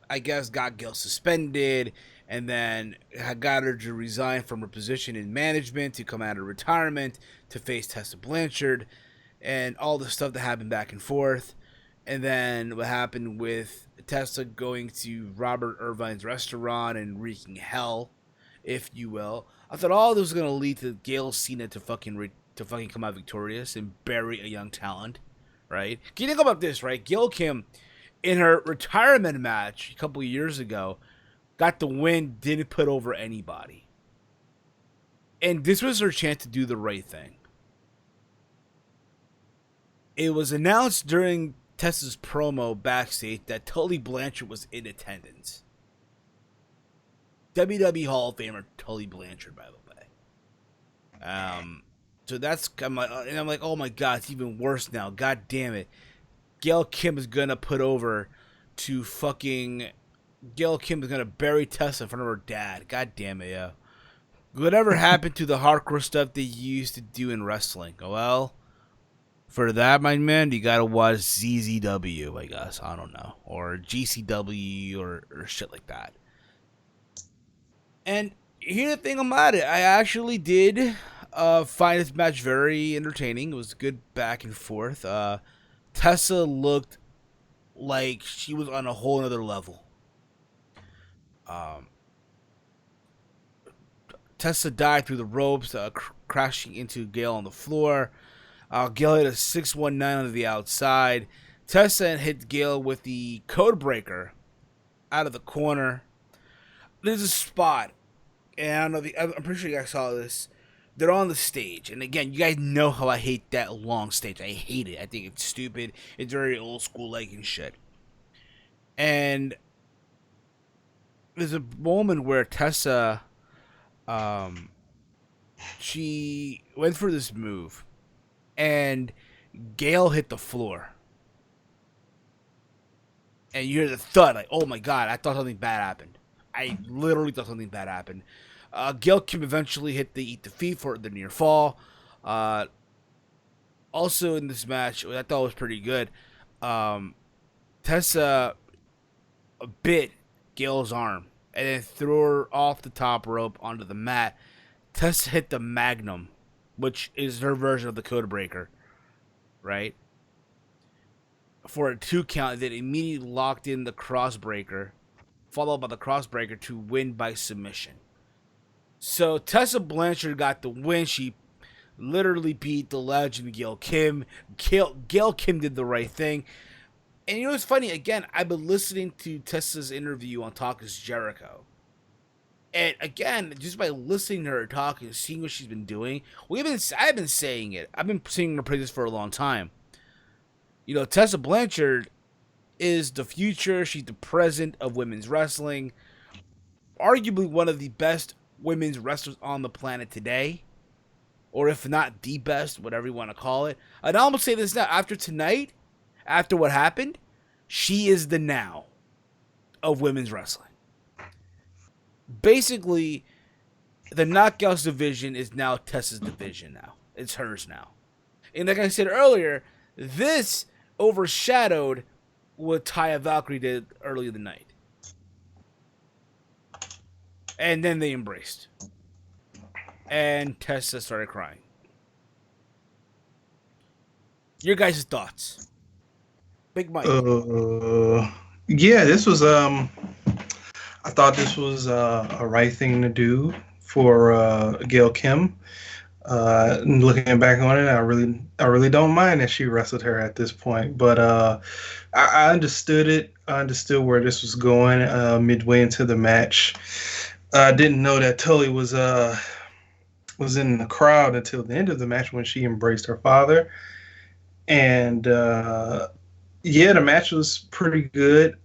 I guess, got Gail suspended, and then got her to resign from her position in management to come out of retirement to face Tessa Blanchard, and all the stuff that happened back and forth. And then what happened with Tessa going to Robert Irvine's restaurant and wreaking hell if you will. I thought all this was gonna lead to Gail Cena to fucking come out victorious and bury a young talent, right? Can you think about this, right? Gail Kim, in her retirement match a couple of years ago, got the win, didn't put over anybody, and this was her chance to do the right thing. It was announced during Tessa's promo backstage that Tully Blanchard was in attendance. WWE Hall of Famer Tully Blanchard, by the way. So that's I'm like, oh my god, it's even worse now. God damn it, Gail Kim is gonna bury Tessa in front of her dad. God damn it, yeah. Whatever happened to the hardcore stuff they used to do in wrestling? Well, for that, my man, you gotta watch ZZW, I guess. I don't know, or GCW or shit like that. And here's the thing about it, I actually did find this match very entertaining. It was good back and forth. Tessa looked like she was on a whole other level. Tessa died through the ropes, crashing into Gail on the floor. Gail hit a 619 on the outside. Tessa hit Gail with the code breaker out of the corner. There's a spot, and I'm pretty sure you guys saw this. They're on the stage, and again, you guys know how I hate that long stage. I hate it. I think it's stupid. It's very old school like and shit. And there's a moment where Tessa, she went for this move, and Gail hit the floor. And you hear the thud, like, oh my god, I thought something bad happened. I literally thought something bad happened. Gail Kim eventually hit the eat the feet for the near fall. Also in this match, I thought was pretty good. Tessa bit Gail's arm and then threw her off the top rope onto the mat. Tessa hit the Magnum, which is her version of the code breaker, right? For a 2 count, that immediately locked in the crossbreaker, followed by the crossbreaker to win by submission. So Tessa Blanchard got the win. She literally beat the legend Gail Kim. Gail Kim did the right thing. And you know what's funny? Again, I've been listening to Tessa's interview on Talk is Jericho. And again, just by listening to her talk and seeing what she's been doing, I've been saying it. I've been singing her praises for a long time. You know, Tessa Blanchard is the future. She's the present of women's wrestling. Arguably one of the best women's wrestlers on the planet today. Or if not the best, whatever you want to call it. And I'm going to say this now. After tonight, after what happened, she is the now of women's wrestling. Basically, the Knockouts division is now Tessa's division now. It's hers now. And like I said earlier, this overshadowed what Taya Valkyrie did earlier the night. And then they embraced. And Tessa started crying. Your guys' thoughts? Big Mike. Yeah, this was I thought this was a right thing to do for Gail Kim. Looking back on it, I really don't mind that she wrestled her at this point. But I understood it. I understood where this was going midway into the match. I didn't know that Tully was in the crowd until the end of the match when she embraced her father. And yeah, the match was pretty good.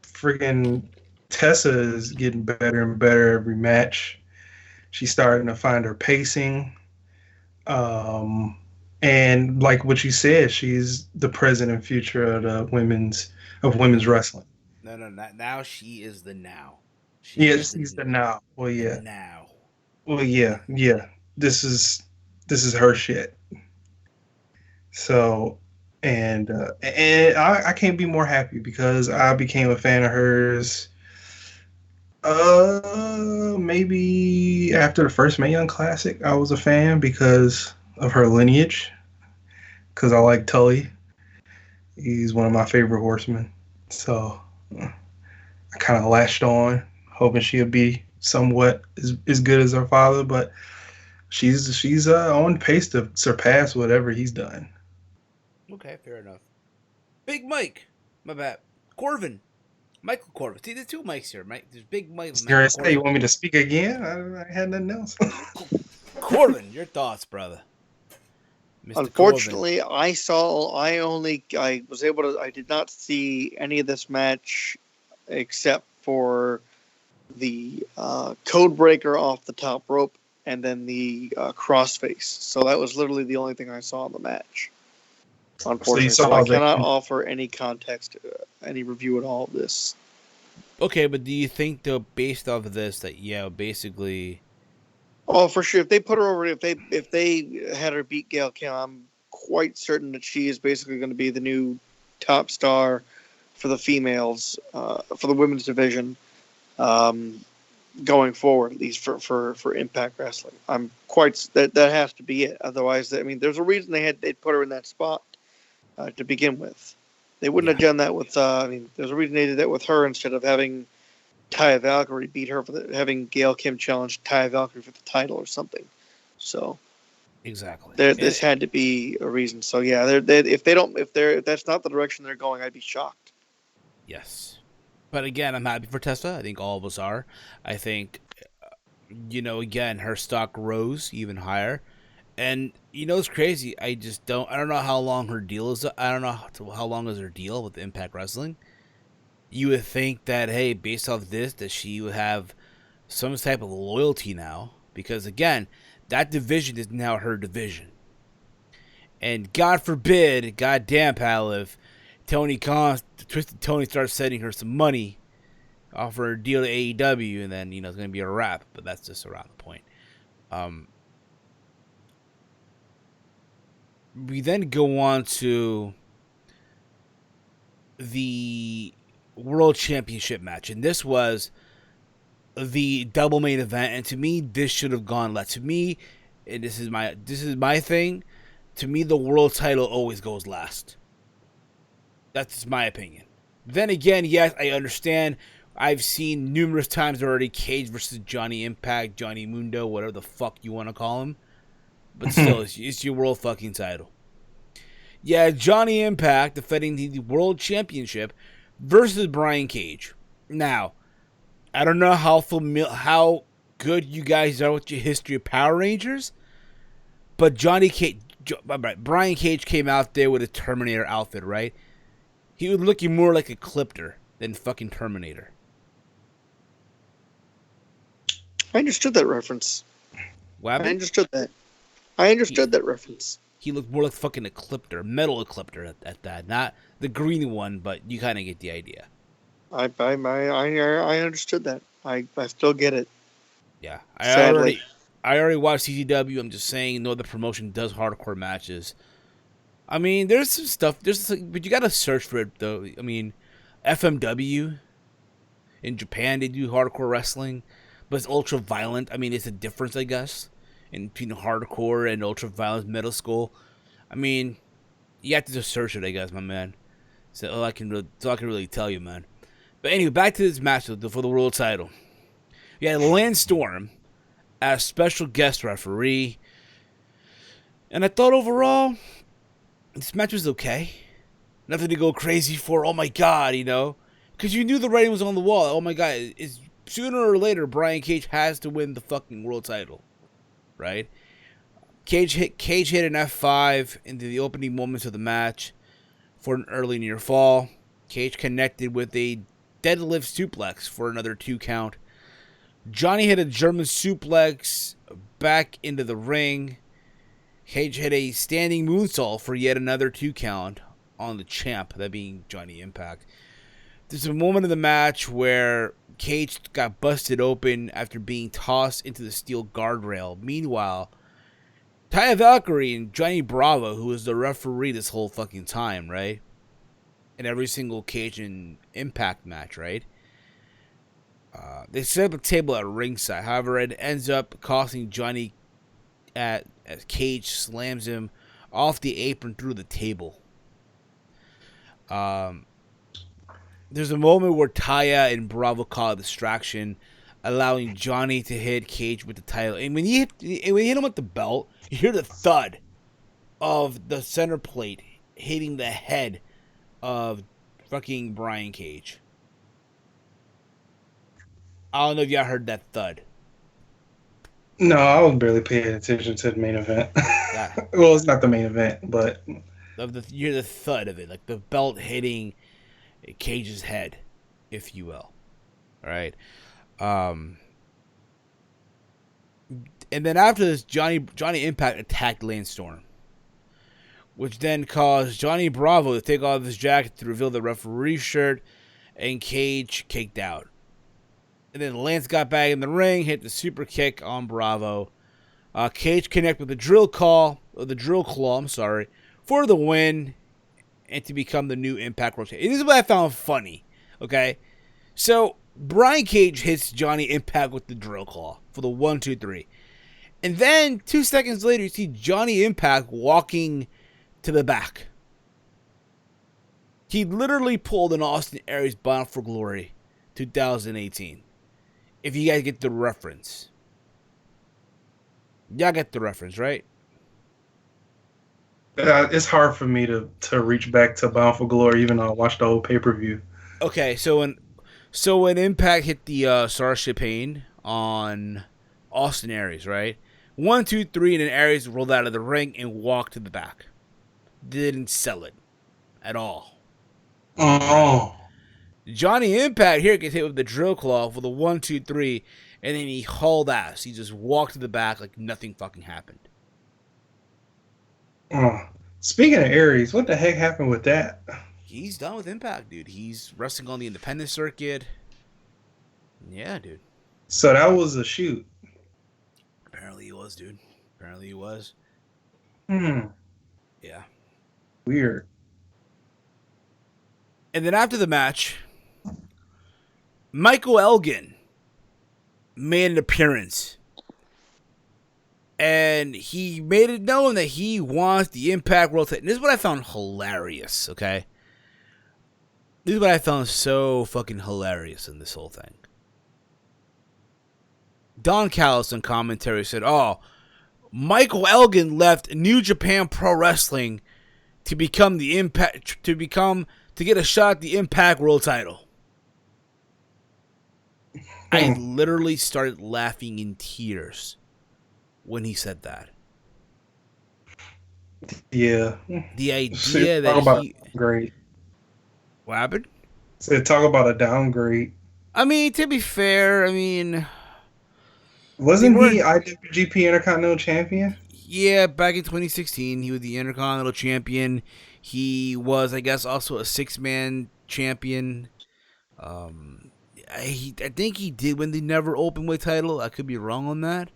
Freaking Tessa is getting better and better every match. She's starting to find her pacing. And like what you said, she's the present and future of the women's wrestling. No, now she is the now. She's the now. Well, yeah. Now. Well, yeah. This is her shit. So, and I can't be more happy because I became a fan of hers. Maybe after the first Mae Young Classic, I was a fan because of her lineage. Because I like Tully. He's one of my favorite horsemen. So I kind of latched on, hoping she'll be somewhat as good as her father, but she's on pace to surpass whatever he's done. Okay, fair enough. Big Mike, my bad. Corvin, Michael Corvin. See, there's two mics here, Mike. There's Big Mike. You're gonna say you want me to speak again? I had nothing else. Corvin, your thoughts, brother? Mr. Unfortunately, I did not see any of this match except for the code breaker off the top rope and then the crossface. So that was literally the only thing I saw in the match. Unfortunately, so I cannot offer any context, any review at all of this. Okay, but do you think, though, based off of this, that basically? Oh, for sure. If they put her over, if they had her beat Gail Kim, I'm quite certain that she is basically going to be the new top star for the females, for the women's division, going forward, at least for Impact Wrestling. I'm quite that has to be it. Otherwise, I mean, there's a reason they'd put her in that spot to begin with. They wouldn't have done that with. There's a reason they did that with her instead of having Tye Valkyrie beat her having Gail Kim challenge Tye Valkyrie for the title or something. So exactly, this had to be a reason. So yeah, if that's not the direction they're going, I'd be shocked. Yes, but again, I'm happy for Tessa. I think all of us are. I think, again, her stock rose even higher, and it's crazy. I don't know how long her deal is. I don't know how long is her deal with Impact Wrestling. You would think that, hey, based off this, that she would have some type of loyalty now. Because, again, that division is now her division. And God forbid, goddamn, pal, if Twisted Tony starts sending her some money, offer her a deal to AEW, and then, it's going to be a wrap. But that's just around the point. We then go on to the World Championship match, and this was the double main event, and to me this should have gone last. To me, and this is my thing, to me the world title always goes last. That's my opinion. Then again, yes, I understand. I've seen numerous times already Cage versus Johnny Impact, Johnny Mundo, whatever the fuck you want to call him, but still, it's your world fucking title. Yeah, Johnny Impact defending the world championship versus Brian Cage. Now, I don't know how good you guys are with your history of Power Rangers, but Brian Cage came out there with a Terminator outfit, right? He was looking more like a Clipter than fucking Terminator. I understood that reference. What happened? I understood that reference. He looked more like fucking Ecliptor, metal Ecliptor at that. Not the green one, but you kind of get the idea. I understood that. I still get it. Yeah. I already watched CZW. I'm just saying, no other promotion does hardcore matches. I mean, there's some stuff, but you gotta search for it, though. I mean, FMW, in Japan, they do hardcore wrestling, but it's ultra violent. I mean, it's a difference, I guess, in between hardcore and ultra violent metal school. I mean, you have to just search it, I guess, my man. So all I can really tell you, man. But anyway, back to this match for the world title. We had Lance Storm as special guest referee, and I thought overall this match was okay. Nothing to go crazy for. Oh my god, because you knew the writing was on the wall. Oh my god, sooner or later Brian Cage has to win the fucking world title, right? Cage hit an F5 into the opening moments of the match for an early near fall. Cage connected with a deadlift suplex for another 2 count. Johnny hit a German suplex back into the ring. Cage hit a standing moonsault for yet another 2 count on the champ, that being Johnny Impact. There's a moment in the match where Cage got busted open after being tossed into the steel guardrail. Meanwhile, Tye Valkyrie and Johnny Bravo, who was the referee this whole fucking time, right? In every single Cage and Impact match, right? They set up a table at ringside. However, it ends up costing Johnny as Cage slams him off the apron through the table. There's a moment where Taya and Bravo call a distraction. allowing Johnny to hit Cage with the title. And when you hit him with the belt, you hear the thud of the center plate hitting the head of fucking Brian Cage. I don't know if y'all heard that thud. No, I was barely paying attention to the main event. Yeah. Well, it's not the main event, but You hear the thud of it, like the belt hitting Cage's head, if you will. All right. And then after this, Johnny Impact attacked Lance Storm, which then caused Johnny Bravo to take off his jacket to reveal the referee shirt, and Cage kicked out. And then Lance got back in the ring, hit the super kick on Bravo. Cage connected with the drill claw, for the win, and to become the new Impact World Champion. This is what I found funny. Okay, so Brian Cage hits Johnny Impact with the drill claw for the 1, 2, 3. And then 2 seconds later, you see Johnny Impact walking to the back. He literally pulled an Austin Aries Bound for Glory 2018. If you guys get the reference. Y'all get the reference, right? it's hard for me to reach back to Bound for Glory, even though I watched the whole pay-per-view. Okay, so when Impact hit the Starship Pain on Austin Aries, right? 1, 2, 3, and then Aries rolled out of the ring and walked to the back. Didn't sell it at all. Oh. Johnny Impact here gets hit with the drill claw for the 1, 2, 3, and then he hauled ass. He just walked to the back like nothing fucking happened. Speaking of Aries, what the heck happened with that? He's done with Impact, dude. He's wrestling on the independent circuit. Yeah, dude. So that was a shoot. Apparently he was, dude. Apparently he was. Yeah. Weird. And then after the match, Michael Elgin made an appearance. And he made it known that he wants the Impact World title. And this is what I found hilarious, okay? This is what I found so fucking hilarious in this whole thing. Don Callis on commentary said, Michael Elgin left New Japan Pro Wrestling to become the Impact, to get a shot at the Impact World title. I literally started laughing in tears when he said that. Yeah. The idea that he... Great. What happened? Said talk about a downgrade. I mean, to be fair, wasn't he IWGP Intercontinental Champion? Yeah, back in 2016, he was the Intercontinental Champion. He was, I guess, also a 6-man champion. I think he did win the Never Openweight title. I could be wrong on that.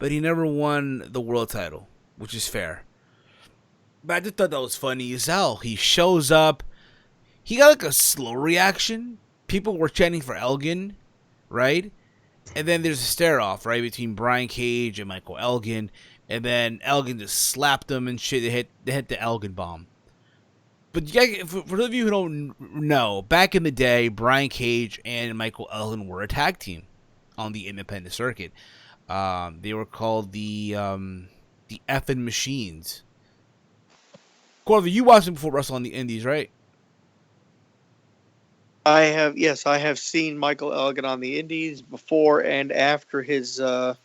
But he never won the world title, which is fair. But I just thought that was funny as hell. He shows up. He got like a slow reaction. People were chanting for Elgin, right? And then there's a stare-off, right, between Brian Cage and Michael Elgin. And then Elgin just slapped him and shit. They hit the Elgin bomb. But you guys, for those of you who don't know, back in the day, Brian Cage and Michael Elgin were a tag team on the independent circuit. They were called the Effin' Machines. Corvo, you watched them before wrestling on the Indies, right? I have seen Michael Elgin on the Indies before and after his the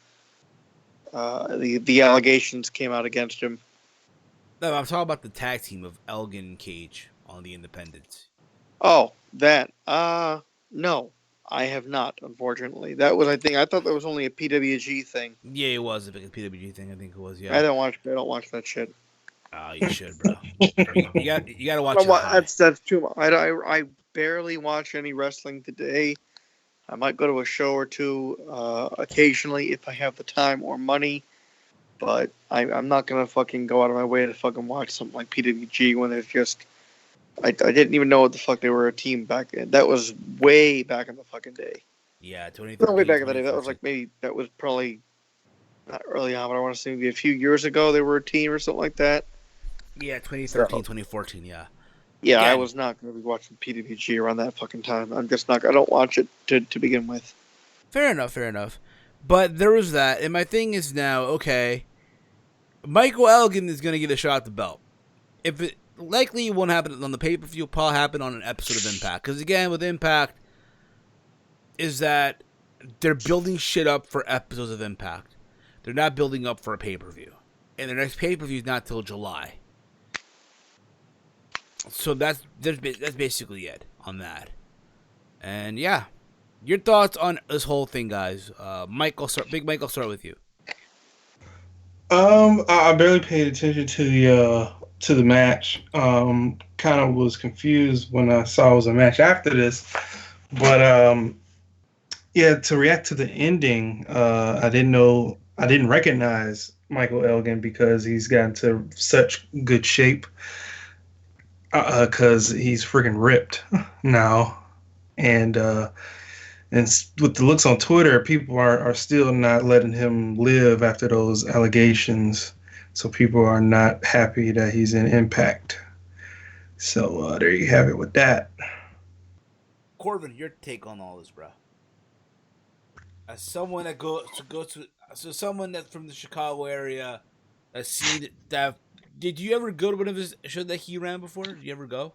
allegations came out against him. No, I'm talking about the tag team of Elgin and Cage on the Independents. Oh, that. No, I have not, unfortunately. That was, I thought that was only a PWG thing. Yeah, it was a big PWG thing. I think it was. Yeah. I don't watch that shit. Oh, you should, bro. you gotta watch it. That's too much. I barely watch any wrestling today. I might go to a show or two occasionally if I have the time or money. But I'm not going to fucking go out of my way to fucking watch something like PWG when there's just... I didn't even know what the fuck they were a team back then. That was way back in the fucking day. Yeah, 2013. Way back in the day. That was that was probably not early on, but I want to say maybe a few years ago they were a team or something like that. Yeah, 2013, 2014, yeah. Yeah, again, I was not going to be watching PWG around that fucking time. I'm just not... I don't watch it to begin with. Fair enough, fair enough. But there was that, and my thing is now, okay, Michael Elgin is going to get a shot at the belt. If it likely won't happen on the pay-per-view, it'll probably happen on an episode of Impact. Because again, with Impact, is that they're building shit up for episodes of Impact. They're not building up for a pay-per-view. And their next pay-per-view is not till July. So that's basically it on that. And yeah, your thoughts on this whole thing, guys. Mike, Big Mike, I'll start with you. I barely paid attention to the match. Kind of was confused when I saw it was a match after this, but yeah, to react to the ending, I didn't recognize Michael Elgin because he's gotten to such good shape. Because he's freaking ripped now, and with the looks on Twitter, people are still not letting him live after those allegations. So people are not happy that he's in Impact. So there you have it with that. Corbin, your take on all this, bro? As someone that someone that's from the Chicago area, that's seen that. Did you ever go to one of his shows that he ran before? Did you ever go?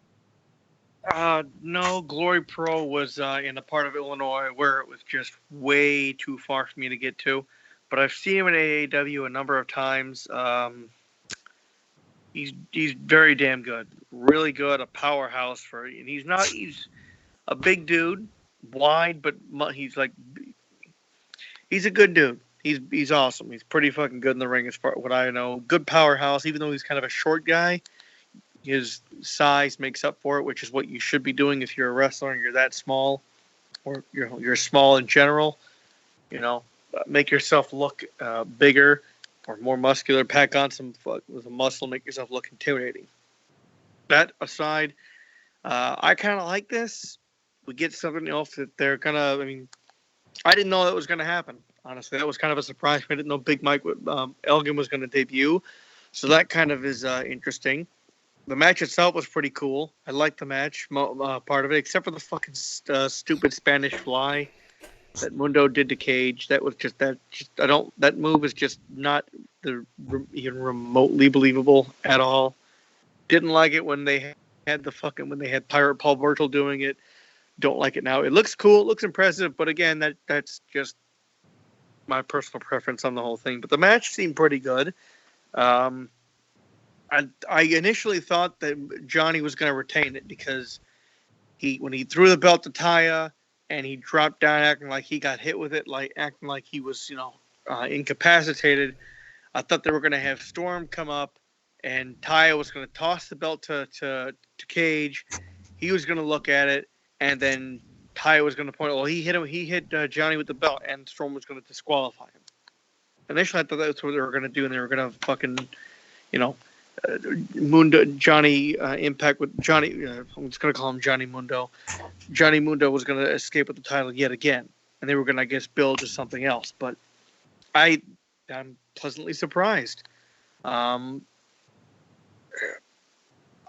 No, Glory Pro was in a part of Illinois where it was just way too far for me to get to. But I've seen him in AAW a number of times. He's very damn good, really good, a powerhouse and he's a big dude, wide, but he's a good dude. He's awesome. He's pretty fucking good in the ring as far as what I know. Good powerhouse, even though he's kind of a short guy. His size makes up for it, which is what you should be doing if you're a wrestler and you're that small, or you're small in general. You know, make yourself look bigger or more muscular. Pack on some muscle, make yourself look intimidating. That aside, I kind of like this. We get something else that they're gonna. I mean, I didn't know that was gonna happen. Honestly, that was kind of a surprise. I didn't know Big Mike Elgin was going to debut, so that kind of is interesting. The match itself was pretty cool. I liked the match part of it, except for the fucking stupid Spanish fly that Mundo did to Cage. That was that move is just not even remotely believable at all. Didn't like it when they had Pirate Paul Burchill doing it. Don't like it now. It looks cool. It looks impressive, but again, that's just my personal preference on the whole thing. But the match seemed pretty good. I initially thought that Johnny was going to retain it because when he threw the belt to Tye and he dropped down acting like he got hit with it, acting like he was incapacitated. I thought they were going to have Storm come up and Tye was going to toss the belt to Cage. He was going to look at it, and then Tye was going to point. Well, he hit Johnny with the belt, and Storm was going to disqualify him. Initially, I thought that's what they were going to do, and they were going to fucking, Mundo Johnny Impact with Johnny. I'm just going to call him Johnny Mundo. Johnny Mundo was going to escape with the title yet again, and they were going to, I guess, build to something else. But I'm pleasantly surprised. I'm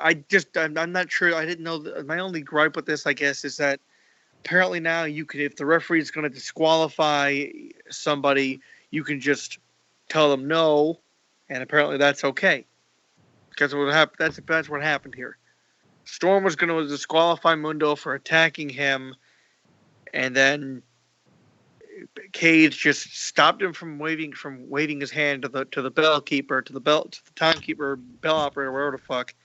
not sure. I didn't know. My only gripe with this, I guess, is that apparently now if the referee is going to disqualify somebody, you can just tell them no, and apparently that's okay. Because that's what happened here. Storm was going to disqualify Mundo for attacking him, and then Cage just stopped him from waving his hand to the bellkeeper, to the timekeeper, bell operator, whatever the fuck.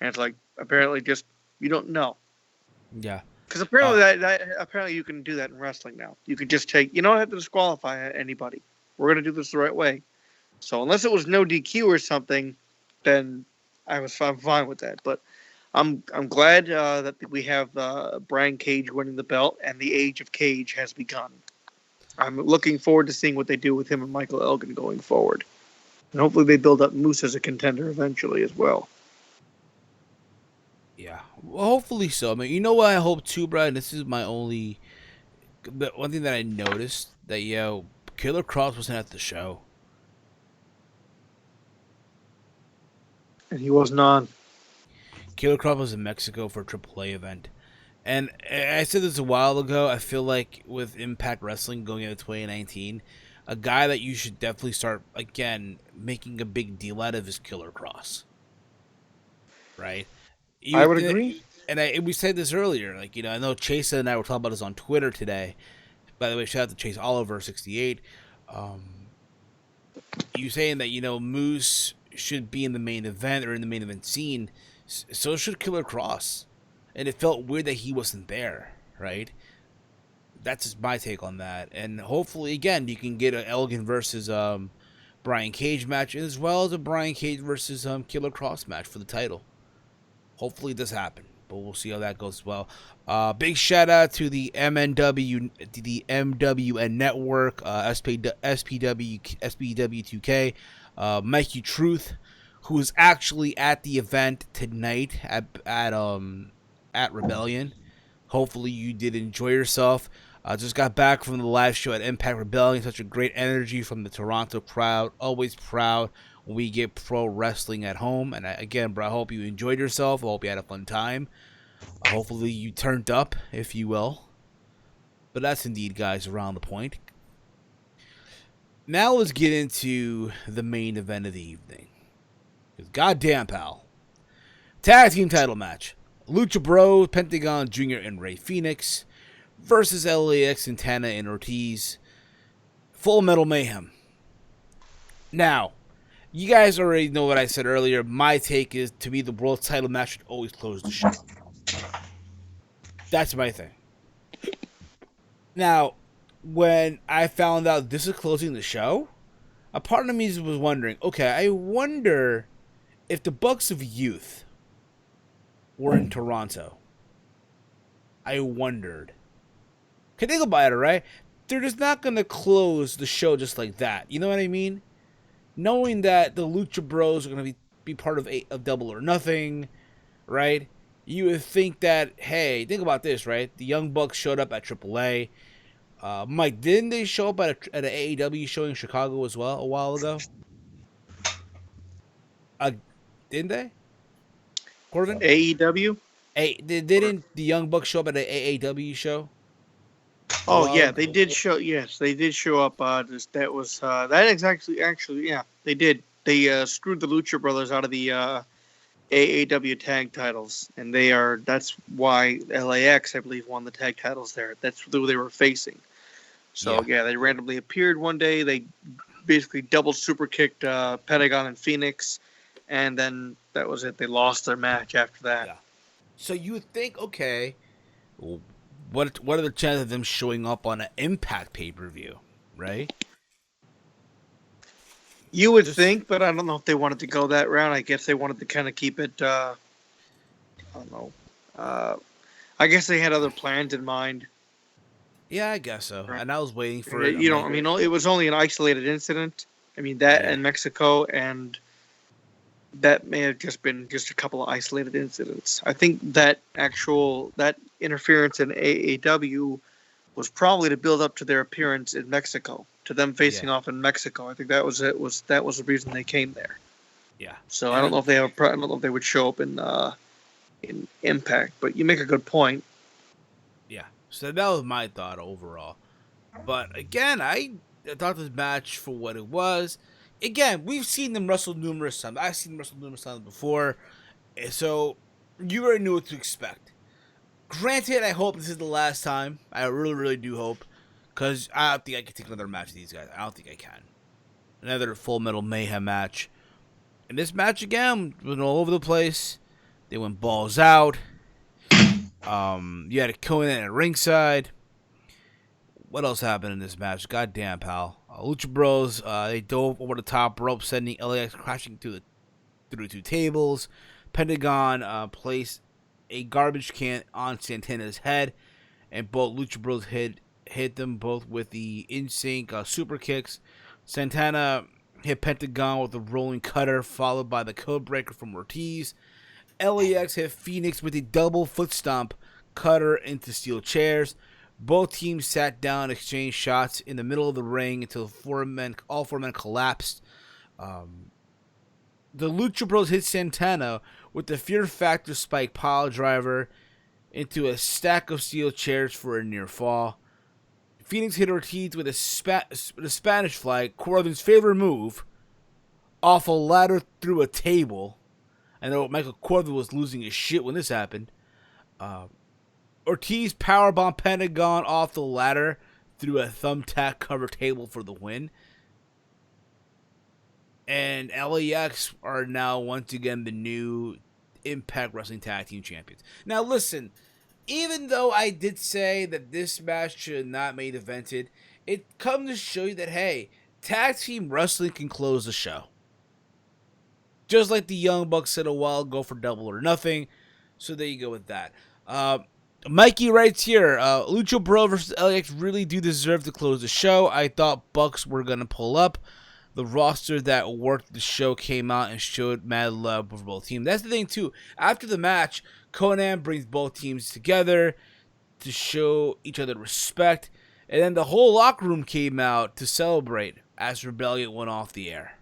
And it's like, apparently just, you don't know. Yeah. Because apparently apparently you can do that in wrestling now. You can just you don't have to disqualify anybody. We're going to do this the right way. So unless it was no DQ or something, then I'm fine with that. But I'm glad that we have Brian Cage winning the belt, and the age of Cage has begun. I'm looking forward to seeing what they do with him and Michael Elgin going forward. And hopefully they build up Moose as a contender eventually as well. Yeah, well, hopefully so. I mean, you know what I hope too, Brian? This is my only... But one thing that I noticed, that, Killer Kross wasn't at the show. And he wasn't on. Killer Kross was in Mexico for a AAA event. And I said this a while ago. I feel like with Impact Wrestling going into 2019, a guy that you should definitely start again making a big deal out of is Killer Cross. Right? I would agree. And we said this earlier. Like, I know Chase and I were talking about this on Twitter today. By the way, shout out to Chase Oliver 68. You saying that Moose should be in the main event or in the main event scene. So should Killer Cross. And it felt weird that he wasn't there, right? That's just my take on that. And hopefully, again, you can get an Elgin versus Brian Cage match, as well as a Brian Cage versus Killer Cross match for the title. Hopefully, it does happen, but we'll see how that goes as well. Big shout out to the MWN Network, SPW2K, Mikey Truth, who is actually at the event tonight at Rebellion. Hopefully you did enjoy yourself. Just got back from the live show at Impact Rebellion. Such a great energy from the Toronto crowd. Always proud when we get pro wrestling at home. And again, bro, I hope you enjoyed yourself. I hope you had a fun time. Hopefully you turned up, if you will. But that's indeed, guys, around the point. Now let's get into the main event of the evening. Because goddamn, pal. Tag team title match. Lucha Bros, Pentagon Jr. and Rey Fenix versus LAX, Santana and Ortiz. Full Metal Mayhem. Now, you guys already know what I said earlier. My take is, to me, the world title match should always close the show. That's my thing. Now, when I found out this is closing the show, a part of me was wondering, okay, I wonder if the Bucks of Youth were in Toronto. I wondered. Can think about it, right? They're just not going to close the show just like that. You know what I mean? Knowing that the Lucha Bros are going to be part of Double or Nothing, right? You would think that, hey, think about this, right? The Young Bucks showed up at AAA. Mike, didn't they show up at an AEW show in Chicago as well a while ago? Didn't they? Corbin? AEW? Didn't the Young Bucks show up at an AAW show? Oh yeah, they did show. Yes, they did show up. That is actually yeah, they did. They screwed the Lucha Brothers out of the AAW tag titles, and that's why LAX, I believe, won the tag titles there. That's who they were facing. So yeah, they randomly appeared one day. They basically double super kicked Pentagon and Phoenix, and then that was it. They lost their match after that. Yeah. So you would think, okay, what are the chances of them showing up on an Impact pay-per-view, right? You would think, but I don't know if they wanted to go that route. I guess they wanted to kind of keep it, I don't know. I guess they had other plans in mind. Yeah, I guess so. Right. And I was waiting for it. I mean, it was only an isolated incident. I mean, that in Mexico, and that may have just been just a couple of isolated incidents. I think that interference in AAW was probably to build up to their appearance in Mexico, to them facing off in Mexico. I think that was it. That was the reason they came there. Yeah. So I don't know if I don't know if they would show up in Impact, but you make a good point. Yeah. So that was my thought overall. But again, I thought this match for what it was. Again, we've seen them wrestle numerous times. I've seen them wrestle numerous times before. So you already knew what to expect. Granted, I hope this is the last time. I really, really do hope. Because I don't think I can take another match with these guys. I don't think I can. Another Full Metal Mayhem match. And this match, again, went all over the place. They went balls out. You had a Conan at ringside. What else happened in this match? Goddamn, pal. Lucha Bros, they dove over the top rope, sending LAX crashing through two tables. Pentagon placed a garbage can on Santana's head, and both Lucha Bros hit them both with the in-sync super kicks. Santana hit Pentagon with a rolling cutter, followed by the code breaker from Ortiz. LAX hit Phoenix with a double foot stomp cutter into steel chairs. Both teams sat down and exchanged shots in the middle of the ring until all four men collapsed. The Lucha Bros hit Santana with the Fear Factor Spike pile driver. into a stack of steel chairs for a near fall. Phoenix hit Ortiz with a Spanish fly, Corbin's favorite move, off a ladder through a table. I know Michael Corbin was losing his shit when this happened. Ortiz powerbomb Pentagon off the ladder through a thumbtack cover table for the win. And LAX are now once again the new Impact Wrestling Tag Team Champions. Now listen, even though I did say that this match should not main evented, it comes to show you that, hey, tag team wrestling can close the show. Just like the Young Bucks said a while ago for Double or Nothing. So there you go with that. Mikey writes here, Lucha Bro versus LAX really do deserve to close the show. I thought Bucks were going to pull up. The roster that worked the show came out and showed mad love for both teams. That's the thing, too. After the match, Conan brings both teams together to show each other respect. And then the whole locker room came out to celebrate as Rebellion went off the air.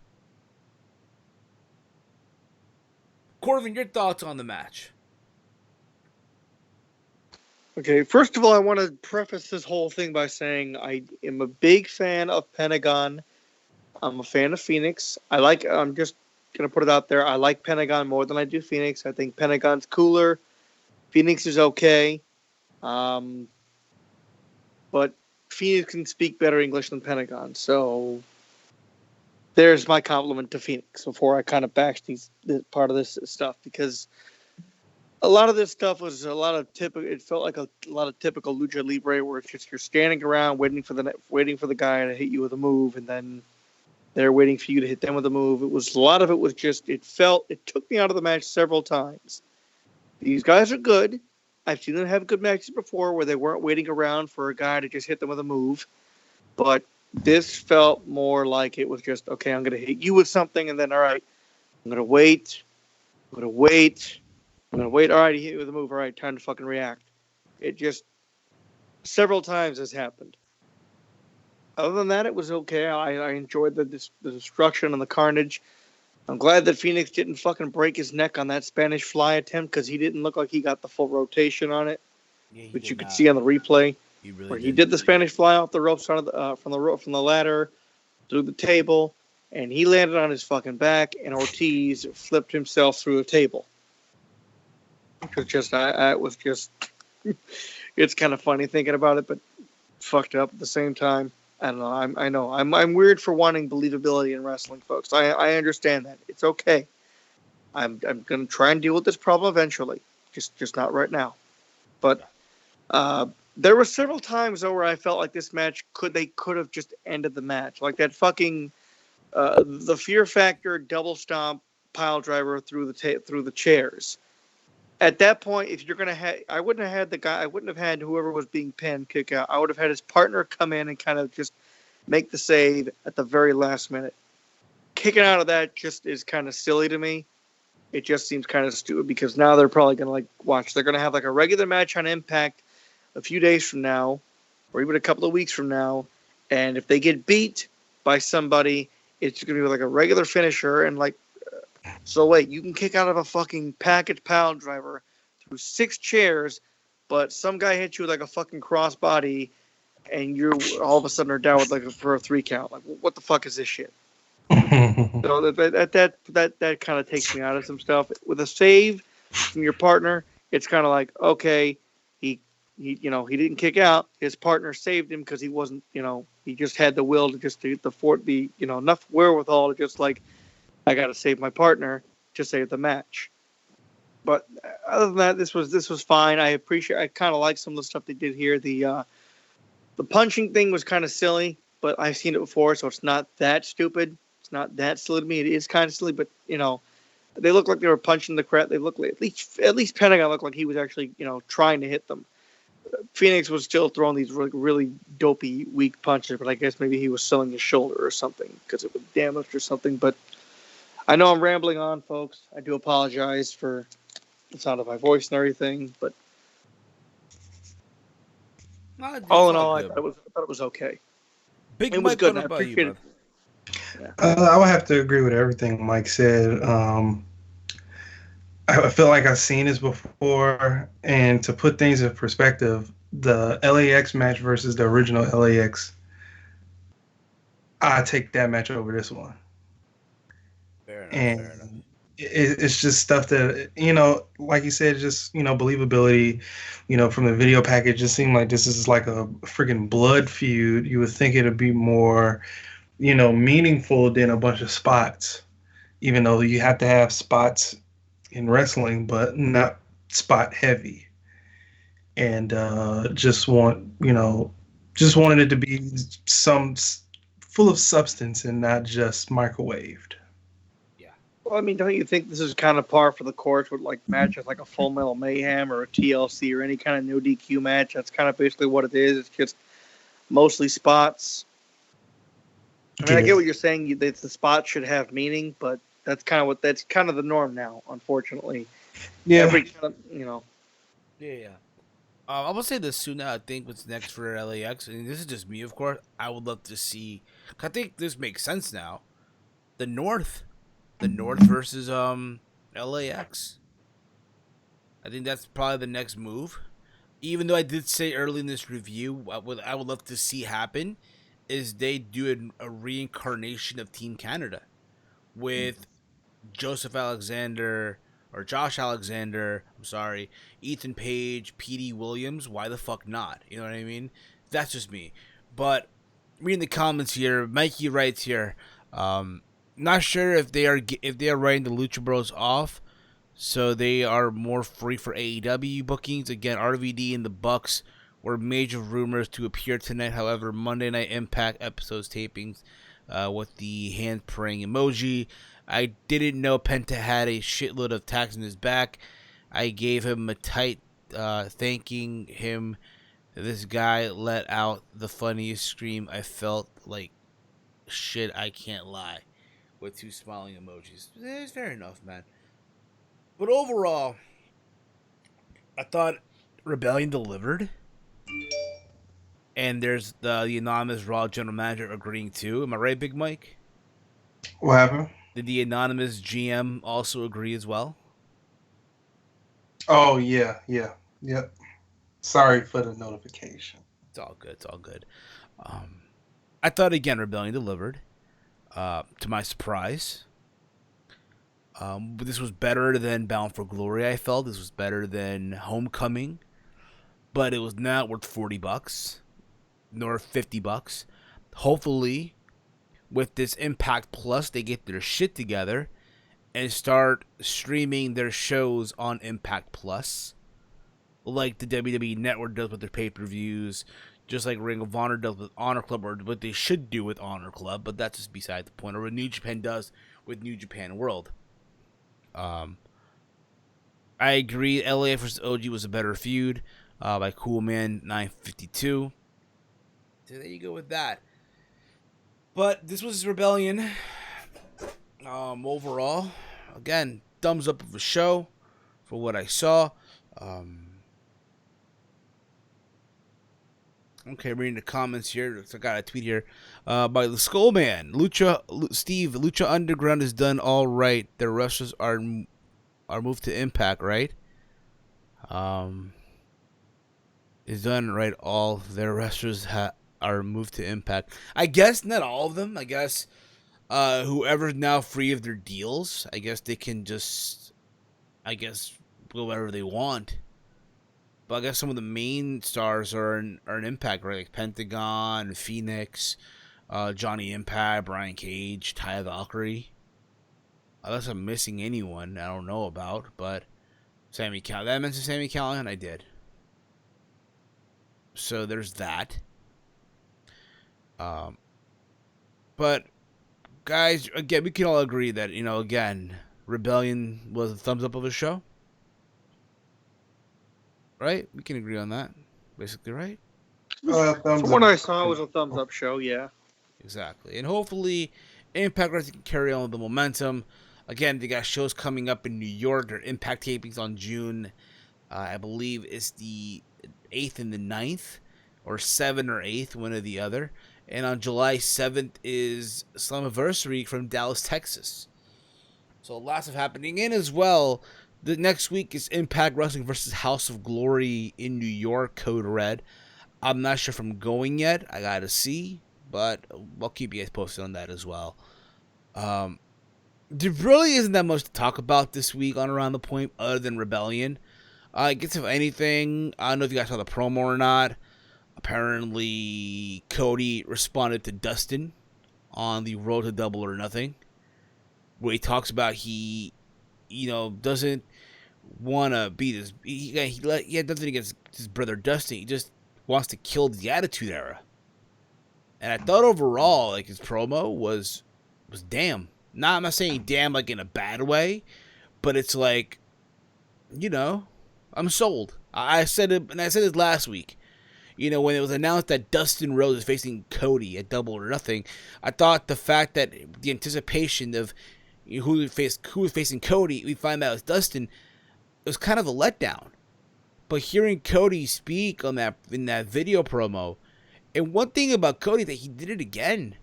Corbin, your thoughts on the match? Okay, first of all, I want to preface this whole thing by saying I am a big fan of Pentagon. I'm a fan of Phoenix. I'm just going to put it out there. I like Pentagon more than I do Phoenix. I think Pentagon's cooler. Phoenix is okay. But Phoenix can speak better English than Pentagon. So there's my compliment to Phoenix before I kind of bash this part of this stuff, because a lot of this stuff was a lot of typical. It felt like a lot of typical lucha libre, where it's just you're standing around waiting for the guy to hit you with a move, and then they're waiting for you to hit them with a move. A lot of it was just. It took me out of the match several times. These guys are good. I've seen them have good matches before where they weren't waiting around for a guy to just hit them with a move, but this felt more like it was just, okay, I'm going to hit you with something, and then, all right, I'm going to wait. All right, he hit you with a move. All right, time to fucking react. It just, several times has happened. Other than that, it was okay. I enjoyed the destruction and the carnage. I'm glad that Phoenix didn't fucking break his neck on that Spanish fly attempt, because he didn't look like he got the full rotation on it, which you could see on the replay. He did the Spanish fly off the ropes from the ladder through the table, and he landed on his fucking back, and Ortiz flipped himself through the table. It was just, it's kind of funny thinking about it, but fucked up at the same time. I don't know. I'm weird for wanting believability in wrestling, folks. I understand that. It's okay. I'm gonna try and deal with this problem eventually. Just not right now. But there were several times though where I felt like this match they could have just ended the match, like that fucking the Fear Factor double stomp pile driver through the chairs. At that point, if you're gonna have, I wouldn't have had whoever was being pinned kick out. I would have had his partner come in and kind of just make the save at the very last minute. Kicking out of that just is kind of silly to me. It just seems kind of stupid, because now they're probably gonna they're gonna have like a regular match on Impact a few days from now, or even a couple of weeks from now, and if they get beat by somebody, it's gonna be like a regular finisher, and so wait, you can kick out of a fucking package pile driver through 6 chairs, but some guy hits you with like a fucking crossbody, and you're all of a sudden are down with for a 3 count. Like, what the fuck is this shit? So that kind of takes me out of some stuff. With a save from your partner, it's kind of like, okay, he didn't kick out. His partner saved him because he wasn't, he just had the will to just enough wherewithal to just I got to save my partner to save the match. But other than that, this was fine. I kind of like some of the stuff they did here. The punching thing was kind of silly, but I've seen it before, so it's not that stupid. It's not that silly to me. It is kind of silly, but they look like they were punching the crap. They look like at least Pentagon looked like he was actually trying to hit them. Phoenix was still throwing these really dopey weak punches, but I guess maybe he was selling his shoulder or something because it was damaged or something. But I know I'm rambling on, folks. I do apologize for the sound of my voice and everything, but all in all, I thought it was okay. It was good. I appreciate it. I would have to agree with everything Mike said. I feel like I've seen this before, and to put things in perspective, the LAX match versus the original LAX, I take that match over this one. Fair enough. Fair enough. And it's just stuff that, like you said, just believability. From the video package, it just seemed like this is like a freaking blood feud. You would think it'd be more, meaningful than a bunch of spots, even though you have to have spots in wrestling, but not spot heavy. And just wanted it to be full of substance and not just microwaved. Well, I mean, don't you think this is kind of par for the course with like matches like a Full Metal Mayhem or a TLC or any kind of no DQ match? That's kind of basically what it is. It's just mostly spots. I mean, I get what you're saying. That the spots should have meaning, but that's kind of the norm now, unfortunately. Yeah. Yeah. I will say this soon. I think what's next for LAX, and this is just me, of course. I would love to see. I think this makes sense now. The North versus LAX. I think that's probably the next move. Even though I did say early in this review, what I would love to see happen is they do a reincarnation of Team Canada with Josh Alexander, Ethan Page, P.D. Williams. Why the fuck not? You know what I mean? That's just me. But reading the comments here, Mikey writes here, not sure if they are writing the Lucha Bros off, so they are more free for AEW bookings. Again, RVD and the Bucks were major rumors to appear tonight. However, Monday Night Impact episodes tapings with the hand praying emoji. I didn't know Penta had a shitload of tags in his back. I gave him a tight thanking him. This guy let out the funniest scream. I felt like shit, I can't lie. With 2 smiling emojis. It's fair enough, man. But overall, I thought Rebellion delivered. And there's the anonymous Raw general manager agreeing too. Am I right, Big Mike? What happened? Did the anonymous GM also agree as well? Oh, yeah. Yep. Sorry for the notification. It's all good. I thought, again, Rebellion delivered. To my surprise. This was better than Bound for Glory, I felt. This was better than Homecoming. But it was not worth $40, nor $50. Hopefully, with this Impact Plus, they get their shit together and start streaming their shows on Impact Plus. Like the WWE Network does with their pay-per-views. Just like Ring of Honor does with Honor Club, or what they should do with Honor Club, but that's just beside the point. Or what New Japan does with New Japan World. I agree. LA vs. OG was a better feud by Coolman 952. So there you go with that. But this was Rebellion. Overall, again, thumbs up of a show for what I saw. Okay, reading the comments here. I got a tweet here by the Skullman. Lucha Underground is done all right. Their wrestlers are moved to Impact, right? Is done right. All their wrestlers are moved to Impact. I guess not all of them. I guess whoever's now free of their deals, I guess they can just, go wherever they want. But I guess some of the main stars are in Impact, right? Like Pentagon, Phoenix, Johnny Impact, Brian Cage, Taya Valkyrie. Unless I'm missing anyone I don't know about, but Sammy Callahan. Did I mention Sammy Callahan? I did. So there's that. But guys, again, we can all agree that, again, Rebellion was a thumbs up of a show. Right? We can agree on that. Basically, right? From what I saw, it was a thumbs up show, yeah. Exactly. And hopefully, Impact Wrestling can carry on with the momentum. Again, they got shows coming up in New York. Their Impact tapings on June, I believe, is the 8th and the 9th, or 7th or 8th, one or the other. And on July 7th is Slammiversary from Dallas, Texas. So lots of happening. And as well, The next week is Impact Wrestling versus House of Glory in New York, Code Red. I'm not sure if I'm going yet. I gotta see, but I'll keep you guys posted on that as well. There really isn't that much to talk about this week on Around the Point other than Rebellion. I guess if anything, I don't know if you guys saw the promo or not. Apparently, Cody responded to Dustin on the Road to Double or Nothing, where he talks about he, doesn't want to beat his. He had nothing against his brother Dustin. He just wants to kill the Attitude Era. And I thought overall, like, his promo was damn. I'm not saying damn like in a bad way, but it's like, I'm sold. I said it, and I said it last week. When it was announced that Dustin Rhodes is facing Cody at Double or Nothing, I thought the fact that the anticipation of who was facing Cody, we find out it was Dustin, it was kind of a letdown. But hearing Cody speak in that video promo, and one thing about Cody that he did it again,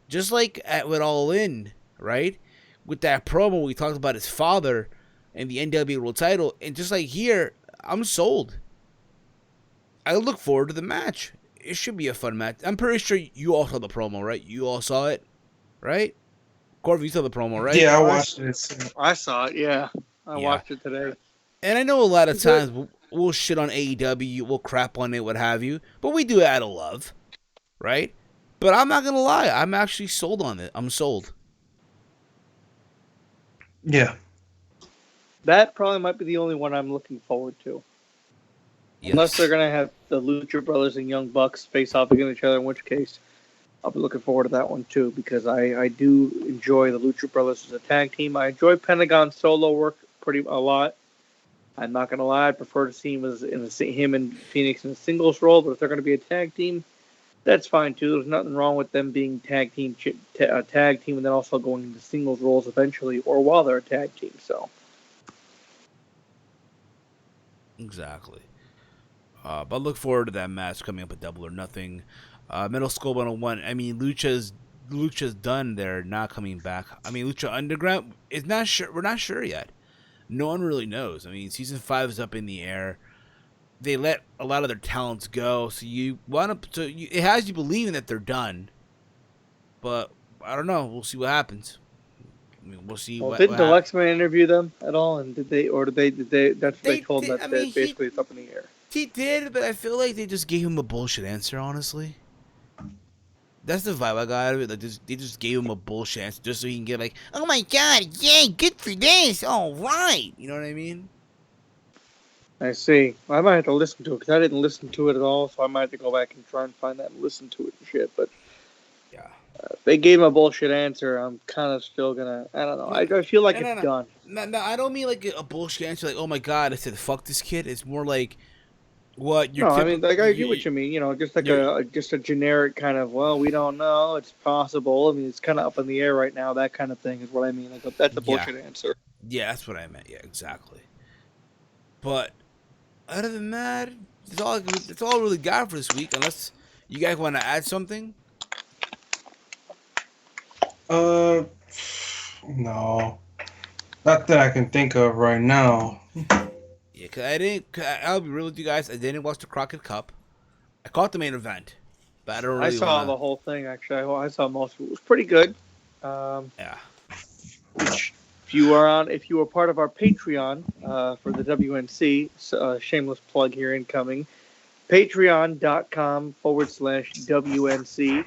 just like with All In, right? With that promo, we talked about his father and the NWA World Title, and just like here, I'm sold. I look forward to the match. It should be a fun match. I'm pretty sure you all saw the promo, right? You all saw it, right? Corvin, you saw the promo, right? Yeah, I watched it. I saw it, yeah. I watched it today. And I know a lot of times we'll shit on AEW, we'll crap on it, what have you, but we do it out of love, right? But I'm not going to lie. I'm actually sold on it. I'm sold. Yeah. That probably might be the only one I'm looking forward to. Yes. Unless they're going to have the Lucha Brothers and Young Bucks face off against each other, in which case I'll be looking forward to that one too, because I do enjoy the Lucha Brothers as a tag team. I enjoy Pentagon's solo work a lot. I'm not going to lie, I prefer to see him and Phoenix in a singles role, but if they're going to be a tag team, that's fine too. There's nothing wrong with them being tag team and then also going into singles roles eventually, or while they're a tag team. So exactly. But look forward to that match coming up at Double or Nothing. Metal Skull 101. I mean, Lucha's done. They're not coming back. I mean, Lucha Underground is not sure. We're not sure yet. No one really knows. I mean, season 5 is up in the air. They let a lot of their talents go, so it has you believing that they're done. But I don't know. We'll see what happens. I mean, we'll see. Well, didn't the Lexman interview them at all? And did they? That's what they told them. That basically it's up in the air. He did, but I feel like they just gave him a bullshit answer. Honestly, that's the vibe I got out of it. Like, they just gave him a bullshit answer just so he can get like, "Oh my god, yay, good for this, all right." You know what I mean? I see. I might have to listen to it because I didn't listen to it at all, so I might have to go back and try and find that and listen to it and shit. But yeah, if they gave him a bullshit answer, I'm kind of still gonna. I don't know. I feel like it's done. No, I don't mean like a bullshit answer. Like, oh my god, I said fuck this kid. It's more like. What you're I mean, like, I get what you mean. Just like a generic kind of, well, we don't know, it's possible. I mean, it's kind of up in the air right now. That kind of thing is what I mean. Like, that's a bullshit answer. Yeah, that's what I meant. Yeah, exactly. But other than that, that's all I really got for this week. Unless you guys want to add something. No, not that I can think of right now. Yeah, cause I'll be real with you guys. I didn't watch the Crockett Cup. I caught the main event, but I don't really. I saw the whole thing actually. I saw most of it. It was pretty good. Yeah. Which, if you are part of our Patreon for the WNC, shameless plug here incoming. Patreon.com/WNC.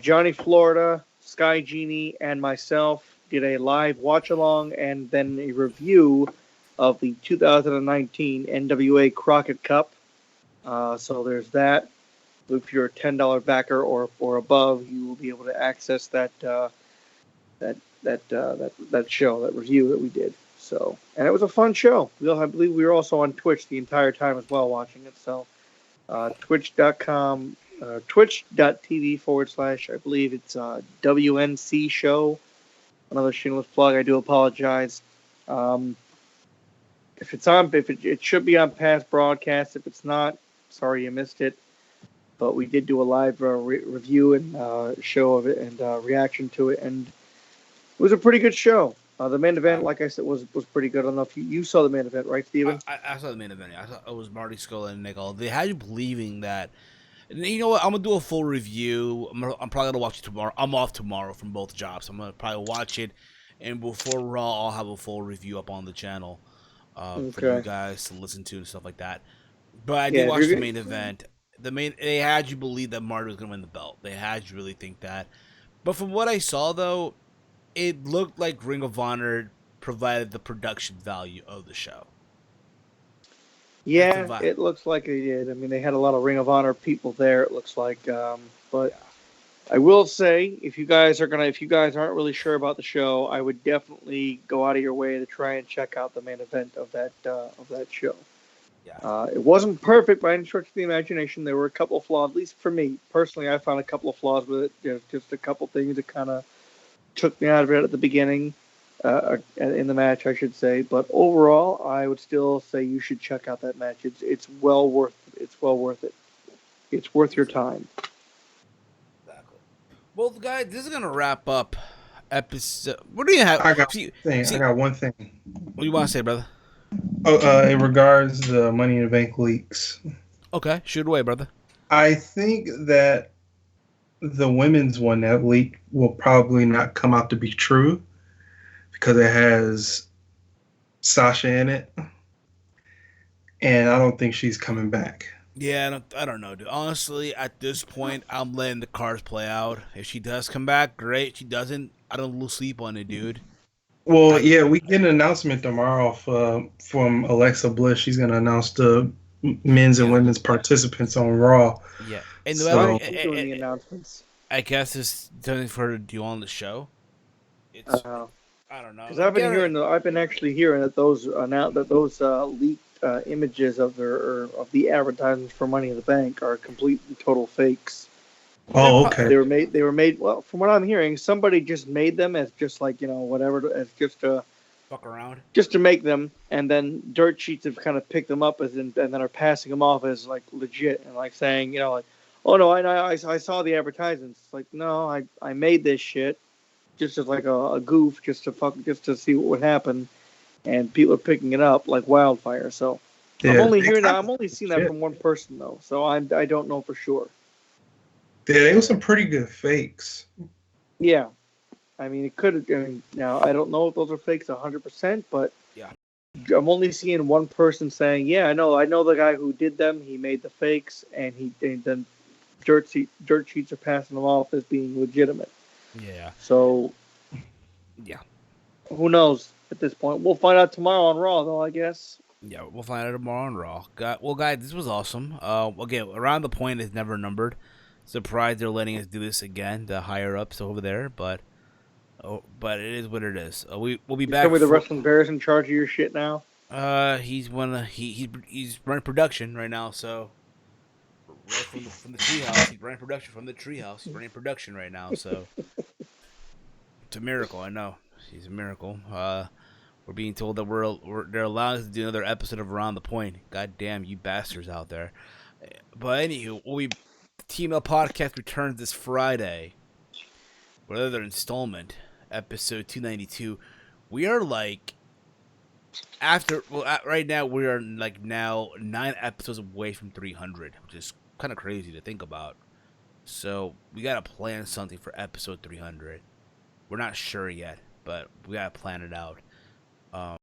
Johnny Florida, Sky Genie, and myself did a live watch along and then a review of the 2019 NWA Crockett Cup. So there's that. If you're a $10 backer or above, you will be able to access that show, that review that we did. So, and it was a fun show. I believe we were also on Twitch the entire time as well watching it. So, twitch.tv/ I believe it's WNC show. Another shameless plug. I do apologize. If it should be on past broadcasts. If it's not, sorry you missed it. But we did do a live review and show of it and reaction to it, and it was a pretty good show. The main event, like I said, was pretty good. I don't know if you saw the main event, right, Steven? I saw the main event. I thought it was Marty Skull and Nickel. They had you believing that. And you know what? I'm gonna do a full review. I'm probably gonna watch it tomorrow. I'm off tomorrow from both jobs. I'm gonna probably watch it, and before Raw, I'll have a full review up on the channel for you guys to listen to and stuff like that. But I did watch the main event. They had you believe that Marty was gonna win the belt. They had you really think that. But from what I saw, though, it looked like Ring of Honor provided the production value of the show. Yeah, it looks like they did. I mean, they had a lot of Ring of Honor people there. It looks like, but I will say, if you guys aren't really sure about the show, I would definitely go out of your way to try and check out the main event of that show. Yeah. It wasn't perfect by any stretch of the imagination. There were a couple of flaws, at least for me personally. I found a couple of flaws with it. Just a couple things that kind of took me out of it at the beginning. In the match, I should say, but overall, I would still say you should check out that match. It's well worth it. It's worth your time. Exactly. Well, guys, this is gonna wrap up episode. What do you have? I got one thing. What do you want to say, brother? Oh, in regards to the Money in the Bank leaks. Okay, shoot away, brother. I think that the women's one that leaked will probably not come out to be true, because it has Sasha in it, and I don't think she's coming back. Yeah, I don't know, dude. Honestly, at this point, I'm letting the cards play out. If she does come back, great. If she doesn't, I don't lose sleep on it, dude. Well, yeah, we get an announcement tomorrow from Alexa Bliss. She's going to announce the men's and women's participants on Raw. Yeah, and doing the announcements. I guess it's something for her to do on the show. It's. I don't know. Because I've been actually hearing that those leaked images of the advertisements for Money in the Bank are completely total fakes. Oh, okay. They were made. Well, from what I'm hearing, somebody just made them as just like whatever, as just to fuck around, just to make them, and then dirt sheets have kind of picked them up and then are passing them off as like legit and like saying like, oh no, I saw the advertisements. It's like, no, I made this shit. Just as like a goof, just to see what would happen, and people are picking it up like wildfire. So yeah, I'm only hearing that. I'm only seeing that from one person though, so I don't know for sure. Yeah, they were some pretty good fakes. Yeah, I mean it could. Now I don't know if those are fakes 100%, but yeah, I'm only seeing one person saying, yeah, I know the guy who did them. He made the fakes, and then dirt sheets are passing them off as being legitimate. Yeah. So, yeah. Who knows at this point? We'll find out tomorrow on Raw, though, I guess. Yeah, we'll find out tomorrow on Raw. Well, guys, this was awesome. Again, Around the Point is never numbered. Surprised they're letting us do this again. The higher ups over there, but it is what it is. We'll be back. Tell me the Wrestling Bear's in charge of your shit now. He's he's running production right now, so. Right from the treehouse, he's running production from the treehouse. He's running production right now, so it's a miracle. I know he's a miracle. We're being told that they're allowing us to do another episode of Around the Point. God damn you bastards out there! But anywho, Team L Podcast returns this Friday with another installment, episode 292. We are like right now we are like now 9 episodes away from 300, which is kind of crazy to think about. So we gotta plan something for episode 300. We're not sure yet, but we gotta plan it out.